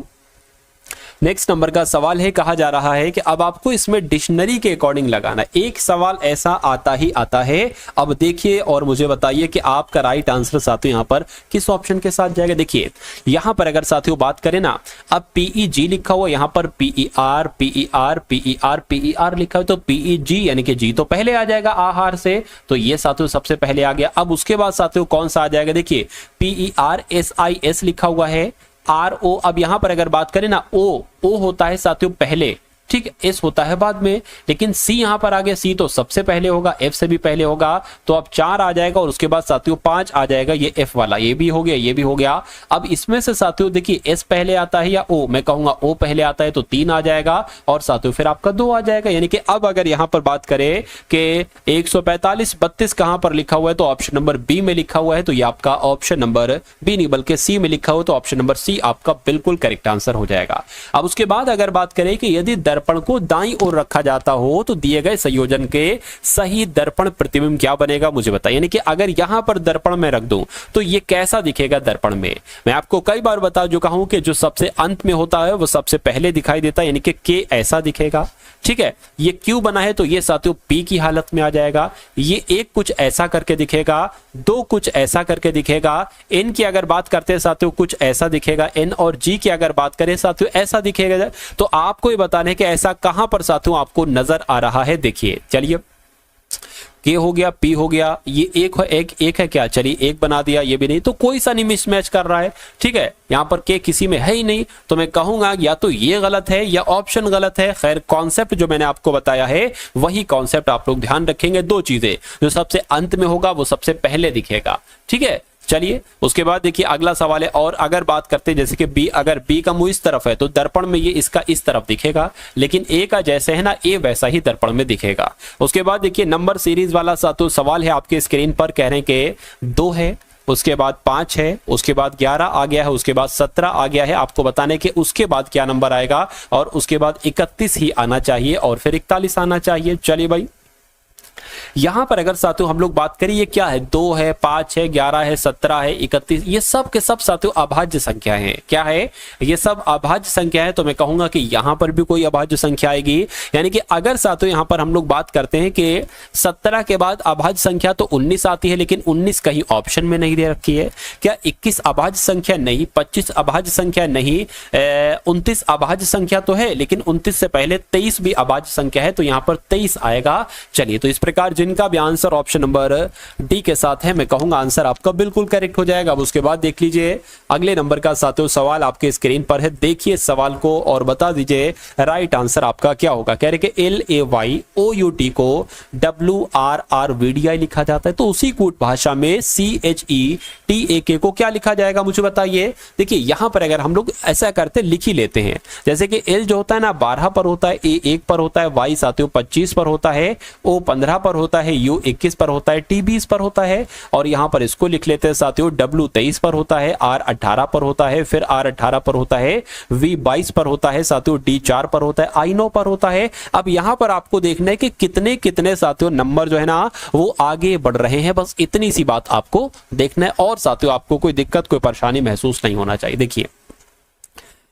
नेक्स्ट नंबर का सवाल है, कहा जा रहा है कि अब आपको इसमें डिक्शनरी के अकॉर्डिंग लगाना। एक सवाल ऐसा आता ही आता है। अब देखिए और मुझे बताइए कि आपका राइट आंसर साथियों यहां पर किस ऑप्शन के साथ जाएगा। देखिए यहां पर अगर साथियों बात करें ना, अब पीईजी लिखा हुआ, यहां पर पीईआर पीईआर पीईआर पीईआर लिखा है, तो पीईजी यानी कि जी तो पहले आ जाएगा आहार से, तो ये साथियों सबसे पहले आ गया। अब उसके बाद साथियों कौन सा आ जाएगा, देखिए PERSIS लिखा हुआ है, RO। अब यहां पर अगर बात करें ना, ओ होता है साथियों पहले, ठीक, एस होता है बाद में, लेकिन सी यहां पर आ गया, सी तो सबसे पहले होगा, एफ से भी पहले होगा, तो अब 4 आ जाएगा और उसके बाद साथियों 5 आ जाएगा, ये एफ वाला, ये भी हो गया, ये भी हो गया। अब इसमें से साथियों देखिए एस पहले आता है या ओ, मैं कहूंगा ओ पहले आता है, तो 3 आ जाएगा और साथियों फिर आपका 2 आ जाएगा। यानी कि अब अगर यहां पर बात करें कि 145 32 कहां पर लिखा हुआ है, तो ऑप्शन नंबर बी में लिखा हुआ है, तो ये आपका ऑप्शन नंबर बी नहीं बल्कि सी में लिखा हुआ, तो ऑप्शन नंबर सी आपका बिल्कुल करेक्ट आंसर हो जाएगा। अब उसके बाद अगर बात करें कि यदि दर्पण को दाईं ओर रखा जाता हो तो दिए गए संयोजन के सही दर्पण प्रतिबिंब क्या बनेगा, मुझे बताइए। यानी कि अगर यहां पर दर्पण में रख दूं तो ये कैसा दिखेगा दर्पण में। मैं आपको कई बार बता चुका हूं कि जो सबसे अंत में होता है वो सबसे पहले दिखाई देता है, यानी कि के ऐसा दिखेगा, ठीक है। ये क्यू बना है तो ये साथियों पी की हालत में आ जाएगा, ये एक कुछ ऐसा करके दिखेगा, 2 कुछ ऐसा करके दिखेगा, एन की अगर बात करते हैं साथियों कुछ ऐसा दिखेगा, एन और जी की अगर बात करें साथियों ऐसा दिखेगा। तो आपको ये बताना है कि ऐसा कहां पर साथियों आपको नजर आ रहा है। देखिए चलिए, के हो गया, पी हो गया, ये एक है क्या, चलिए एक बना दिया, ये भी नहीं, तो कोई सा नहीं मिसमैच कर रहा है, ठीक है। यहां पर के किसी में है ही नहीं, तो मैं कहूंगा या तो ये गलत है या ऑप्शन गलत है। खैर कॉन्सेप्ट जो मैंने आपको बताया है वही कॉन्सेप्ट आप लोग ध्यान रखेंगे। 2 चीजें, जो सबसे अंत में होगा वो सबसे पहले दिखेगा, ठीक है। चलिए उसके बाद देखिए अगला सवाल है, और अगर बात करते हैं जैसे कि बी, अगर बी का मुंह इस तरफ है तो दर्पण में ये इसका इस तरफ दिखेगा, लेकिन ए का जैसे है ना ए वैसा ही दर्पण में दिखेगा। उसके बाद देखिए नंबर सीरीज वाला साथियों सवाल है आपके स्क्रीन पर, कह रहे हैं कि 2 है, उसके बाद 5 है, उसके बाद 11 आ गया है, उसके बाद 17 आ गया है। आपको बताने के उसके बाद क्या नंबर आएगा, और उसके बाद 31 ही आना चाहिए और फिर 41 आना चाहिए। चलिए भाई यहां पर अगर साथियों हम लोग बात करें, ये क्या है, 2 है, 5 है, 11 है, 17 है, 31, ये सब के सब साथियों अभाज्य संख्या है। क्या है, ये सब अभाज्य संख्या है। तो मैं कहूंगा कि यहां पर भी कोई अभाज्य संख्या आएगी। यानी कि अगर साथियों यहां पर हम लोग बात करते हैं कि 17 के बाद अभाज्य संख्या तो 19 आती है, लेकिन 19 कहीं ऑप्शन में नहीं दे रखी है। क्या 21 अभाज्य संख्या नहीं, 25 अभाज्य संख्या नहीं, 29 अभाज्य संख्या तो है, लेकिन 29 से पहले 23 भी अभाज्य संख्या है, तो यहां पर 23 आएगा। चलिए तो इस प्रकार जिनका भी आंसर ऑप्शन नंबर डी के साथ है, मैं कहूंगा आंसर आपका बिल्कुल करेक्ट हो जाएगा। अब उसके बाद देख लीजिए अगले नंबर का साथियों सवाल आपके स्क्रीन पर है, देखिए सवाल को और बता दीजिए राइट आंसर आपका क्या होगा। कह रहे कि LAYOUT को WRRVDI लिखा जाता है, तो उसी कूट भाषा में CHETAK को क्या लिखा जाएगा, मुझे बताइए। देखिए यहां पर अगर हम लोग ऐसा करते लिख ही लेते हैं, जैसे कि L जो होता है ना 12 पर होता है, A 1 पर होता है, Y साथियों 25 पर होता है, O 15 पर होता है, U 21 पर होता है, T 20 पर होता है, और यहां पर इसको लिख लेते हैं साथियों W 23 पर होता है, R 18 पर होता है, फिर R 18 पर होता है, V 22 पर होता है साथियों, D 4 पर होता है, I 9 पर होता है। अब यहां पर आपको देखना है कि कितने कितने साथियों नंबर जो है ना वो आगे बढ़ रहे हैं, बस इतनी सी बात आपको देखना है। और साथियों आपको कोई दिक्कत कोई परेशानी महसूस नहीं होना चाहिए। देखिए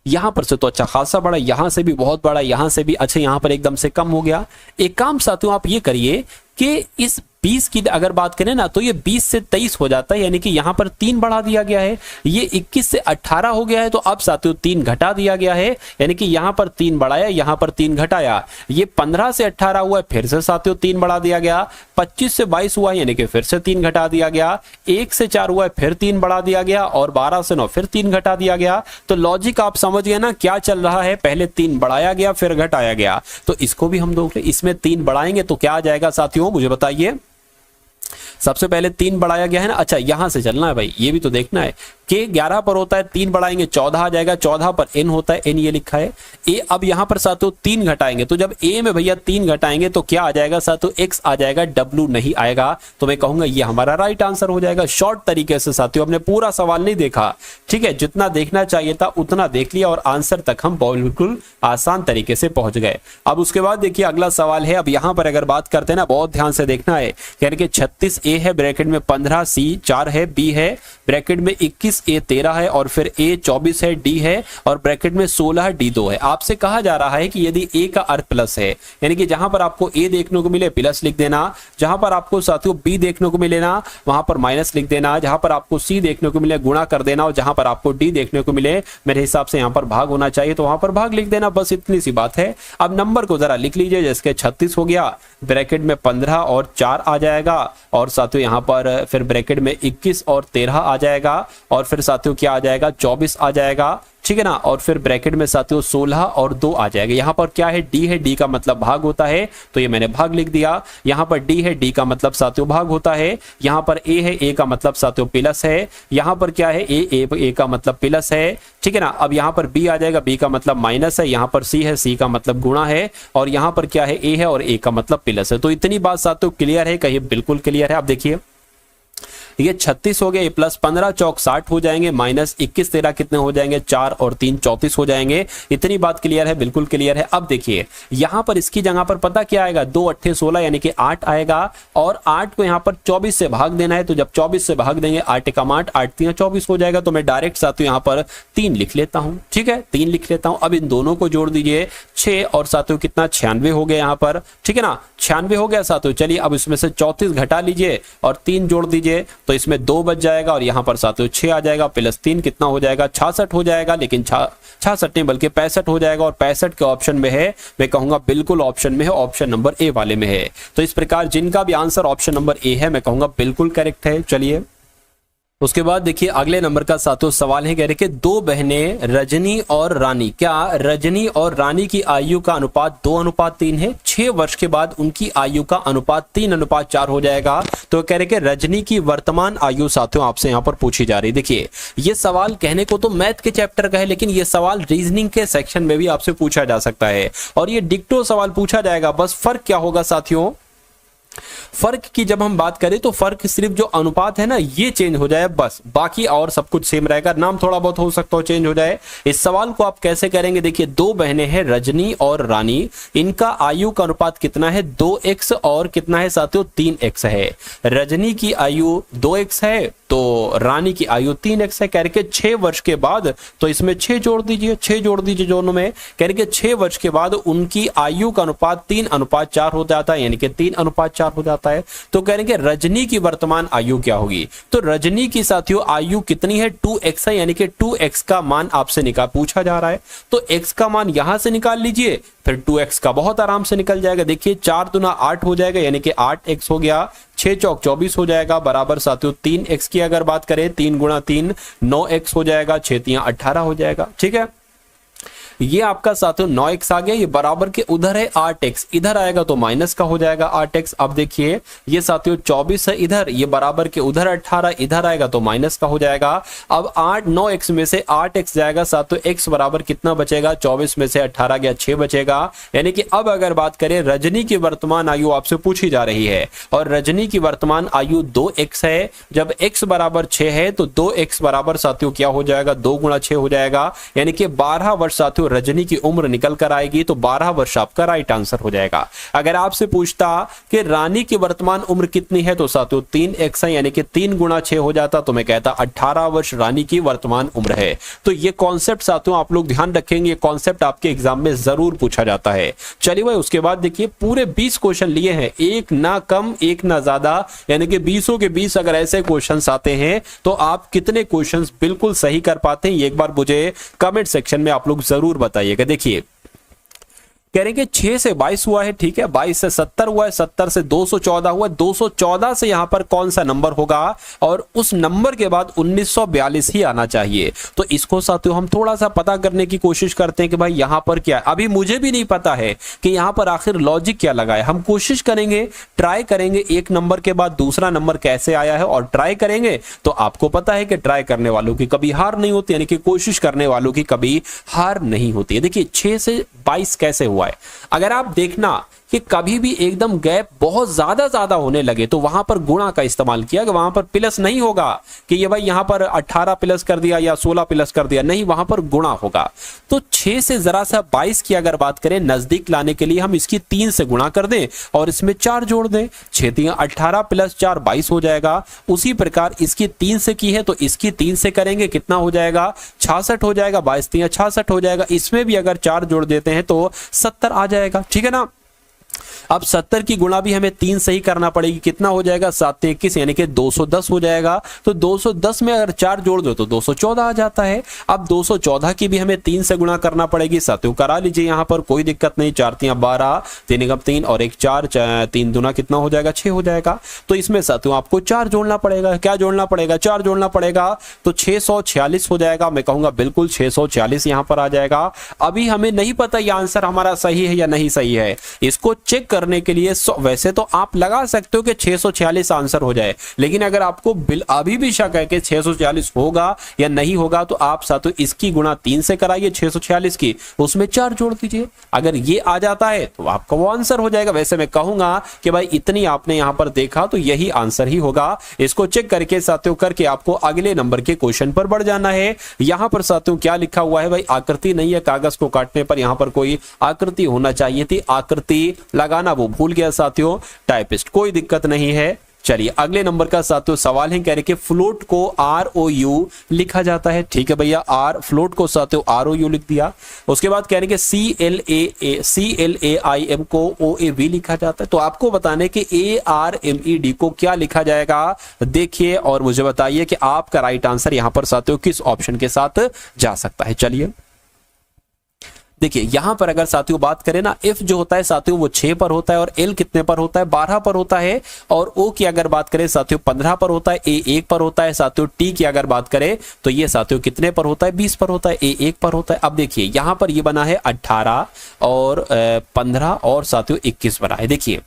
यहां पर से तो अच्छा खासा बड़ा, यहां से भी बहुत बड़ा, यहां से भी अच्छा, यहां पर एकदम से कम हो गया। एक काम साथियों आप ये करिए कि इस 20 की अगर बात करें ना तो ये 20 से 23 हो जाता है, यानी कि यहां पर 3 बढ़ा दिया गया है। ये 21 से 18 हो गया है, तो अब साथियों 3 घटा दिया गया है, यानी कि यहां पर 3 बढ़ाया, यहां पर 3 घटाया। ये 15 से 18 हुआ है, फिर से साथियों 3 बढ़ा दिया गया। 25 से 22 हुआ है, यानी कि फिर से 3 घटा दिया गया। 1 से 4 हुआ है, फिर 3 बढ़ा दिया गया, और 12 से 9 फिर 3 घटा दिया गया। तो लॉजिक आप समझ गए ना क्या चल रहा है, पहले 3 बढ़ाया गया फिर घटाया गया। तो इसको भी हम लोग इसमें 3 बढ़ाएंगे तो क्या आ जाएगा साथियों, मुझे बताइए। सबसे पहले 3 बढ़ाया गया है ना, अच्छा यहां से चलना है भाई, ये भी तो देखना है के 11 पर होता है 3 बढ़ाएंगे 14 आ जाएगा, 14 पर n होता है, n ये लिखा है a। अब यहां पर साथियों 3 घटाएंगे तो जब a में भैया 3 घटाएंगे तो क्या आ जाएगा साथियों, x आ जाएगा, w नहीं आएगा। तो मैं कहूंगा ये हमारा राइट आंसर हो जाएगा। शॉर्ट तरीके से साथियों, हमने पूरा सवाल नहीं देखा, ठीक है, जितना देखना चाहिए था उतना देख लिया और आंसर तक हम बिल्कुल आसान तरीके से पहुंच गए। अब उसके बाद देखिए अगला सवाल है। अब यहां पर अगर बात करते हैं ना, बहुत ध्यान से देखना है, यानी कि 36 a है, ब्रैकेट में 15 c 4 है, b है, ब्रैकेट में 21 a 13 है, और फिर a 24 है, d है, और ब्रैकेट में 16 d 2 है। आपसे कहा जा रहा है कि यदि a का अर्थ प्लस है, यानी कि जहां पर आपको a देखने को मिले प्लस लिख देना, जहां पर आपको साथियों b देखने को मिले ना वहां पर माइनस लिख देना, जहां पर आपको c देखने को मिले गुणा कर देना, और जहां पर आपको d देखने को मिले मेरे हिसाब से यहां पर भाग होना चाहिए तो वहां पर भाग लिख देना, बस इतनी सी बात है। अब नंबर को जरा लिख लीजिए, जैसे 36 हो गया, ब्रैकेट में 15 और 4 आ जाएगा, और साथियों यहां पर फिर ब्रैकेट में 21 और 13 आ जाएगा, और फिर साथियों क्या आ जाएगा, 24 आ जाएगा, ठीक है ना, और फिर ब्रैकेट में साथियों 16 और 2 आ जाएगा। यहां पर क्या है, डी है, डी का मतलब भाग होता है, तो ये मैंने भाग लिख दिया। यहां पर डी है, डी का मतलब साथियों भाग होता है। यहां पर ए है, ए का मतलब साथियों प्लस है। यहां पर क्या है, ए का मतलब प्लस है, ठीक है ना। अब यहां पर बी आ जाएगा, बी का मतलब माइनस है। यहां पर सी है, सी का मतलब गुणा है, और यहां पर क्या है, ए है और ए का मतलब प्लस है। तो इतनी बात साथियों क्लियर है, कहिए बिल्कुल क्लियर है। अब देखिए ये 36 हो गया, ये प्लस 15 चौक 60 हो जाएंगे, माइनस 21 13 कितने हो जाएंगे, 4 और 3 34 हो जाएंगे। इतनी बात क्लियर है, बिल्कुल क्लियर है। अब देखिए यहां पर इसकी जगह पर पता क्या आएगा, 2 8 16 यानी कि 8 आएगा, और 8 को यहां पर 24 से भाग देना है, तो जब 24 से भाग देंगे 8 एकम 8, 8 3 24 हो जाएगा। तो मैं डायरेक्ट साथियों यहां पर 3 लिख लेता हूं, ठीक है, 3 लिख लेता हूं। अब इन दोनों को जोड़ दीजिए, 6 और साथियों कितना 96 हो गया यहां पर, ठीक है ना, 96 हो गया साथियों। चलिए अब इसमें से 34 घटा लीजिए और 3 जोड़ दीजिए, तो इसमें 2 बच जाएगा, और यहां पर साथियों 6 आ जाएगा, प्लस 3 कितना हो जाएगा, 66 हो जाएगा। लेकिन 66 नहीं बल्कि 65 हो जाएगा, और 65 के ऑप्शन में है, मैं कहूंगा बिल्कुल ऑप्शन में है, ऑप्शन नंबर ए वाले में है। तो इस प्रकार जिनका भी आंसर ऑप्शन नंबर ए है, मैं कहूंगा बिल्कुल करेक्ट है। चलिए उसके बाद देखिए अगले नंबर का साथियों सवाल है, कह रहे कि 2 बहनें रजनी और रानी, क्या रजनी और रानी की आयु का अनुपात 2:3 है, 6 वर्ष के बाद उनकी आयु का अनुपात 3:4 हो जाएगा। तो कह रहे कि रजनी की वर्तमान आयु साथियों आपसे यहां पर पूछी जा रही। देखिए ये सवाल कहने को तो मैथ के चैप्टर का है, लेकिन ये सवाल रीजनिंग के सेक्शन में भी आपसे पूछा जा सकता है, और ये डिक्टो सवाल पूछा जाएगा। बस फर्क क्या होगा साथियों, फर्क की जब हम बात करें तो फर्क सिर्फ जो अनुपात है ना ये चेंज हो जाए, बस बाकी और सब कुछ सेम रहेगा, नाम थोड़ा बहुत हो सकता हो चेंज हो जाए। इस सवाल को आप कैसे करेंगे, देखिए 2 बहनें हैं रजनी और रानी, इनका आयु का अनुपात कितना है, 2x, और कितना है साथियों 3x है। रजनी की आयु 2x है तो रानी की आयु 3x है। कह रहे 6 वर्ष के बाद, तो इसमें 6 जोड़ दीजिए, 6 जोड़ दीजिए दोनों में। कह रहे 6 वर्ष के बाद उनकी आयु का अनुपात 3:4 हो जाता है, यानी कि 3:4 हो जाता है। तो कह रहे कि रजनी की वर्तमान आयु क्या होगी, तो रजनी की साथियों आयु कितनी है, 2x है, यानी कि 2x का मान आपसे पूछा जा रहा है। तो x का मान यहां से निकाल लीजिए, फिर 2x का बहुत आराम से निकल जाएगा। देखिए 4 दूना 8 हो जाएगा, यानी कि 8x हो गया, 6 चौक 24 हो जाएगा, बराबर साथियों 3x की अगर बात करें 3 गुणा 3 9x हो जाएगा, 6 3 18 हो जाएगा, ठीक है। ये आपका साथियों 9x आ गया, ये बराबर के उधर है 8x, इधर आएगा तो माइनस का हो जाएगा 8x। अब देखिए ये साथियों 24 है इधर, ये बराबर के उधर 18, इधर आएगा तो माइनस का हो जाएगा। अब 9x में से 8x जाएगा साथियों, x बराबर कितना बचेगा, 24 में से 18 गया 6 बचेगा। यानी कि अब अगर बात करें रजनी की वर्तमान आयु आपसे पूछी जा रही है, और रजनी की वर्तमान आयु 2x है। जब x बराबर 6 है तो 2x बराबर साथियों क्या हो जाएगा, 2 गुणा 6 हो जाएगा, यानी कि 12 वर्ष साथियों रजनी की उम्र निकल कर आएगी। तो 12 वर्ष आपका राइट आंसर हो जाएगा। अगर आपसे पूछता कि रानी की वर्तमान उम्र कितनी है, तो साथियों 3x है, यानी कि 3 गुणा 6 हो जाता, तो मैं कहता 18 वर्ष रानी की वर्तमान उम्र है। तो ये कॉन्सेप्ट साथियों आप लोग ध्यान रखेंगे, कॉन्सेप्ट आपके एग्जाम में जरूर पूछा जाता है। चलिए भाई उसके बाद देखिए पूरे 20 क्वेश्चन लिए हैं, एक ना कम एक ना ज्यादा, यानी कि 20 के 20 अगर ऐसे क्वेश्चंस आते हैं तो आप कितने क्वेश्चंस बिल्कुल सही कर पाते हैं, एक बार मुझे कमेंट सेक्शन में आप लोग जरूर बताइएगा। देखिए कह रहे हैं कि 6 से 22 हुआ है, ठीक है, 22 से 70 हुआ है, 70 से 214 हुआ है, 214 से यहां पर कौन सा नंबर होगा और उस नंबर के बाद 1942 ही आना चाहिए। तो इसको साथियों हम थोड़ा सा पता करने की कोशिश करते हैं कि भाई यहां पर क्या है। अभी मुझे भी नहीं पता है कि यहां पर आखिर लॉजिक क्या लगा है। हम कोशिश करेंगे, ट्राई करेंगे, एक नंबर के बाद दूसरा नंबर कैसे आया है और ट्राई करेंगे। तो आपको पता है कि ट्राई करने वालों की कभी हार नहीं होती, यानी कि कोशिश करने वालों की कभी हार नहीं होती है। देखिए 6 से 22 कैसे हुआ है, अगर आप देखना कि कभी भी एकदम गैप बहुत ज्यादा होने लगे तो वहां पर गुणा का इस्तेमाल किया, कि वहां पर प्लस नहीं होगा कि ये भाई यहां पर 18 प्लस कर दिया या 16 प्लस कर दिया, नहीं, वहां पर गुणा होगा। तो 6 से जरा सा 22 की अगर बात करें नजदीक लाने के लिए हम इसकी 3 से गुणा कर दें और इसमें 4 जोड़ दें, 6 3 18 प्लस 4 22 हो जाएगा। उसी प्रकार इसकी 3 से की है तो इसकी 3 से करेंगे, कितना हो जाएगा, 66 हो जाएगा, 22 3 66 हो जाएगा। इसमें भी अगर 4 जोड़ देते हैं तो 70 आ जाएगा, ठीक है ना। अब 70 की गुणा भी हमें 3 से ही करना पड़ेगी, कितना हो जाएगा, 7 21 यानी कि 210 हो जाएगा। तो 210 में अगर 4 जोड़ दो तो 214 आ जाता है। अब 214 की भी हमें 3 से गुणा करना पड़ेगी, साथियों करा लीजिए, यहां पर कोई दिक्कत नहीं, 4 3 12, 3 1 3 और 1 4, 3 दूना कितना हो जाएगा, 6 हो जाएगा। तो इसमें साथियों आपको 4 जोड़ना पड़ेगा, क्या जोड़ना पड़ेगा, 4 जोड़ना पड़ेगा, तो 646 हो जाएगा। मैं कहूंगा बिल्कुल 646 यहां पर आ जाएगा। अभी हमें नहीं पता ये आंसर हमारा सही है या नहीं सही है, इसको चेक करने के लिए वैसे तो आप लगा सकते हो कि 646 आंसर हो जाए, लेकिन अगर आपको अभी भी शक है कि 646 होगा या नहीं होगा तो आप साथियों इसकी गुणा 3 से कराइए 646 की, उसमें 4 जोड़ दीजिए। अगर ये आ जाता है तो आपका वो आंसर हो जाएगा। वैसे मैं कहूंगा कि भाई इतनी आपने यहां पर देखा तो यही आंसर ही होगा। इसको चेक करके साथियों करके आपको अगले नंबर के क्वेश्चन पर बढ़ जाना है। यहां पर साथियों क्या लिखा हुआ है, भाई आकृति नहीं है, कागज को काटने पर यहां पर कोई आकृति होना चाहिए थी, आकृति लगाना वो भूल गया साथियों टाइपिस्ट, कोई दिक्कत नहीं है। चलिए अगले नंबर का साथियों सवाल है, कह रहे कि फ्लोट को ROU लिखा जाता है, ठीक है भैया, आर फ्लोट को साथियों ROU लिख दिया। उसके बाद कह रहे कि CLAIM को OAV लिखा जाता है। तो आपको बताने कि ARMED को क्या लिखा जाएगा, देखिए और मुझे बताइए कि आपका राइट आंसर यहां पर साथियों किस ऑप्शन के साथ जा सकता है। चलिए देखिए यहां पर अगर साथियों बात करें ना, इफ जो होता है साथियों वो 6 पर होता है और एल कितने पर होता है, 12 पर होता है। और ओ की अगर बात करें साथियों 15 पर होता है, ए 1 पर होता है साथियों। टी की अगर बात करें तो ये साथियों कितने पर होता है, 20 पर होता है, ए 1 पर होता है। अब देखिए यहां पर ये बना है 18 और 15 और साथियों 21 बना है। देखिए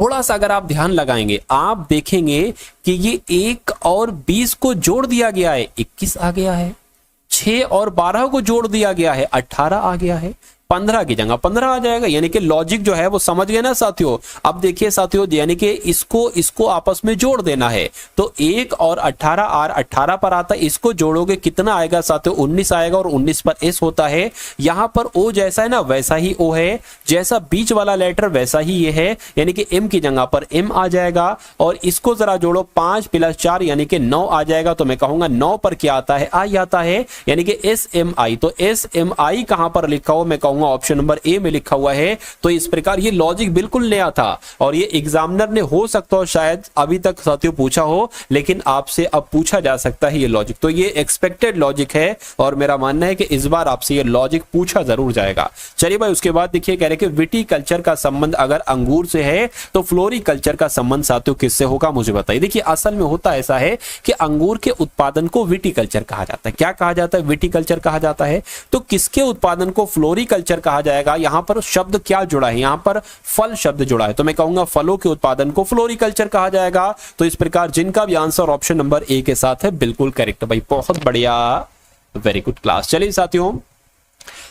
थोड़ा सा अगर आप ध्यान लगाएंगे आप देखेंगे कि ये 1 और 20 को जोड़ दिया गया है, 21 आ गया है। 6 और 12 को जोड़ दिया गया है, 18 आ गया है। 15 की जगह 15 आ जाएगा, यानी कि लॉजिक जो है वो समझ गए ना साथियों। अब देखिए साथियों यानी कि इसको आपस में जोड़ देना है, तो 1 और 18 आर 18 पर आता है, इसको जोड़ोगे कितना आएगा साथियों, 19 आएगा और 19 पर एस होता है। यहां पर ओ जैसा है ना वैसा ही ओ है, जैसा बीच वाला लेटर वैसा ही ये है, यानी कि एम की जगह पर एम आ जाएगा। और इसको जरा जोड़ो 5 + 4 यानी कि 9 आ जाएगा। तो मैं कहूंगा 9 पर क्या आता है, आई आता है, यानी कि SMI। तो SMI कहां पर लिखा हो, मैं कहूंगा ऑप्शन नंबर ए में लिखा हुआ है। तो इस प्रकार ये लॉजिक बिल्कुल नया था और ये एग्जामिनर ने हो सकता हो शायद अभी तक साथियों पूछा हो, लेकिन आपसे अब पूछा जा सकता है ये लॉजिक। तो ये एक्सपेक्टेड लॉजिक है और मेरा मानना है कि इस बार आपसे ये लॉजिक पूछा जरूर जाएगा। चलिए भाई उसके बाद देखिए कह रहे कि विटीकल्चर का संबंध अगर अंगूर से है तो फ्लोरिकल्चर का संबंध साथियों किससे होगा, मुझे बताइए। देखिए असल में होता ऐसा है कि अंगूर के उत्पादन को विटीकल्चर कहा जाता है। क्या कहा जाता है, विटीकल्चर कहा जाता है। तो किसके उत्पादन को फ्लोरिकल्चर कहा जाएगा, यहां पर शब्द क्या जुड़ा है, यहां पर फल शब्द जुड़ा है। तो मैं कहूंगा फलों के उत्पादन को फ्लोरिकल्चर कहा जाएगा। तो इस प्रकार जिनका भी आंसर ऑप्शन नंबर ए के साथ है बिल्कुल करेक्ट भाई, बहुत बढ़िया, वेरी गुड क्लास। चलिए साथियों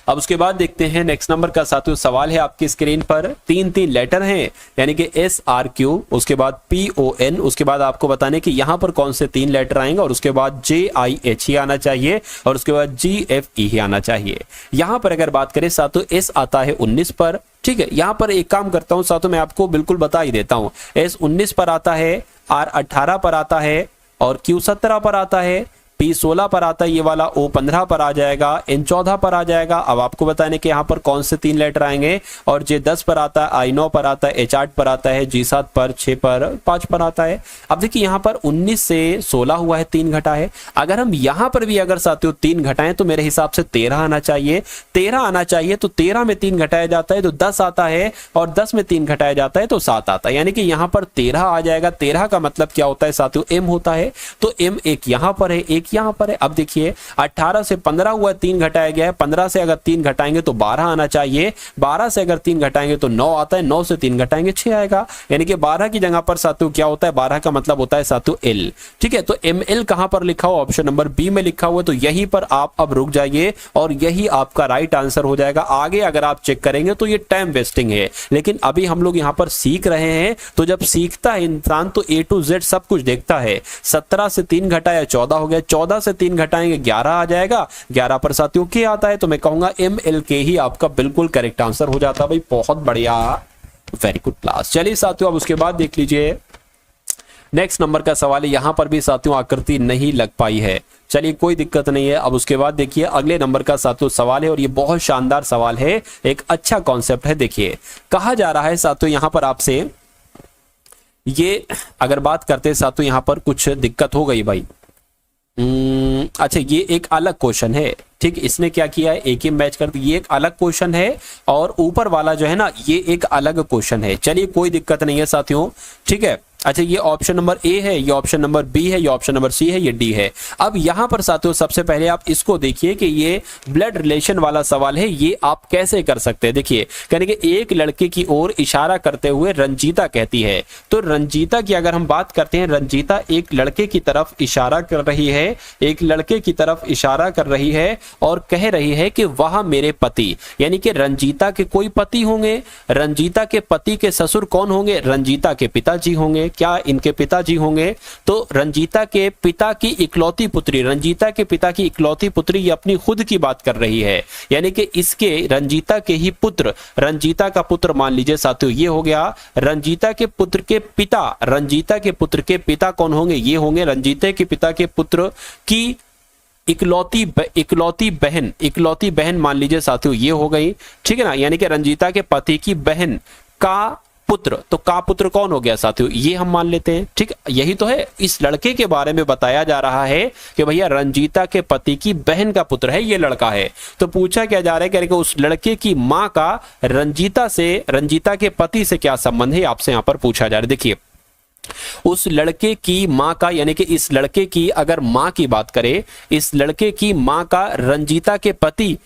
अब उसके बाद देखते हैं नेक्स्ट नंबर का साथियों सवाल है आपकी स्क्रीन पर। 3 लेटर हैं, यानी कि SRQ, उसके बाद PON, उसके बाद आपको बताने कि यहां पर कौन से 3 लेटर आएंगे और उसके बाद JIH ही आना चाहिए और उसके बाद GFE ही आना चाहिए। यहां पर अगर बात करें साथियों S आता है 19 पर, ठीक है। यहां पर एक काम करता हूं साथियों, मैं आपको बिल्कुल बता ही देता हूं। S 19 पर आता है, R 18 पर आता है और Q 17 पर आता है। P16 पर आता है ये वाला, O15 पर आ जाएगा, N14 पर आ जाएगा। अब आपको बताने कि यहाँ पर कौन से 3 लेटर आएंगे। और J10 पर आता है, I9 पर आता है, H8 पर आता है, G7 पर, 6 पर, 5 पर आता है। अब देखिए यहाँ पर 19 से 16 हुआ है, 3 घटा है। अगर हम यहाँ पर भी अगर साथियों 3 घटाएं तो मेरे हिसाब से 13 आना चाहिए। 13 आना चाहिए तो 13 में 3 घटाया जाता है तो 10 आता है, और 10 में 3 घटाया जाता है तो 7 आता है। यानी कि यहाँ पर 13 आ जाएगा। 13 का मतलब क्या होता है साथियों, M होता है। तो M एक यहाँ पर है, एक यहाँ पर है। अब देखिए 18 से 15 हुआ, 3 घटाया गया है। 15 से अगर 3 घटाएंगे तो 12 आना चाहिए। 12 से अगर 3 घटाएंगे तो 9 आता है। 9 से 3 घटाएंगे 6 आएगा। यानी कि 12 की जगह पर साथियों क्या होता है, 12 का मतलब होता है साथियों L। ठीक है, तो ML कहां पर लिखा हुआ, ऑप्शन नंबर बी में लिखा हुआ। तो यहीं पर आप अब रुक जाइए और यही आपका राइट आंसर हो जाएगा। आगे अगर आप चेक करेंगे तो ये टाइम वेस्टिंग है, लेकिन अभी हम लोग यहां पर सीख रहे हैं। तो जब सीखता है इंसान तो A to Z सब कुछ देखता है। 17 से 3 घटाया 14 हो गया, 14 से 3 घटाएंगे 11 आ जाएगा। 11 पर साथियों के आता है, तो मैं कहूंगा MLK ही आपका बिल्कुल करेक्ट आंसर हो जाता है। भाई बहुत बढ़िया, वेरी गुड क्लास। चलिए साथियों अब उसके बाद देख लीजिए नेक्स्ट नंबर का सवाल है। यहां पर भी साथियों आकृति नहीं लग पाई है, चलिए कोई दिक्कत नहीं है। अब उसके बाद देखिए अगले नंबर का साथियों सवाल है, और ये बहुत शानदार सवाल है, एक अच्छा कॉन्सेप्ट है। देखिए कहा जा रहा है साथियों यहां पर आपसे, ये अगर बात करते हैं साथियों यहां पर कुछ दिक्कत हो गई भाई। अच्छा ये एक अलग क्वेश्चन है, ठीक, इसने क्या किया है, एक ही मैच कर दी। ये एक अलग क्वेश्चन है और ऊपर वाला जो है ना ये एक अलग क्वेश्चन है। चलिए कोई दिक्कत नहीं है साथियों, ठीक है। अच्छा ये ऑप्शन नंबर ए है, ये ऑप्शन नंबर बी है, ये ऑप्शन नंबर सी है, ये डी है। अब यहां पर साथियों सबसे पहले आप इसको देखिए कि ये ब्लड रिलेशन वाला सवाल है, ये आप कैसे कर सकते हैं। देखिए कहने कि एक लड़के की ओर इशारा करते हुए रंजीता कहती है, तो रंजीता की अगर हम बात करते हैं, रंजीता एक लड़के की तरफ इशारा कर रही है, एक लड़के की तरफ इशारा कर रही है और कह रही है कि वह मेरे पति, यानी कि रंजीता के कोई पति होंगे। रंजीता के पति के ससुर कौन होंगे, रंजीता के पिताजी होंगे। क्या इनके पिताजी होंगे? तो रंजीता के पिता की इकलौती पुत्री, रंजीता के पिता की इकलौती पुत्री, ये अपनी खुद की बात कर रही है, यानी कि इसके रंजीता के ही पुत्र, रंजीता का पुत्र मान लीजिए साथियों ये हो गया। रंजीता के पुत्र के पिता, रंजीता के पुत्र के पिता कौन होंगे, ये होंगे रंजीता के पिता के पुत्र की इकलौती बहन मान लीजिए साथियों ये हो गई, ठीक है ना। यानी कि रंजीता के पति की बहन का पुत्र, तो का पुत्र कौन हो गया साथियों, ये हम मान लेते हैं, ठीक। यही तो है, इस लड़के के बारे में बताया जा रहा है कि भैया रंजीता के पति की बहन का पुत्र है, ये लड़का है। तो पूछा क्या जा रहा है कि उस लड़के की मां का रंजीता के पति से क्या संबंध है, आपसे यहां पर पूछा जा रहा है। देखिए उस लड़के की मां का, यानी कि इस लड़के की अगर मां की बात करें, इस लड़के की मां का रंजीता के पति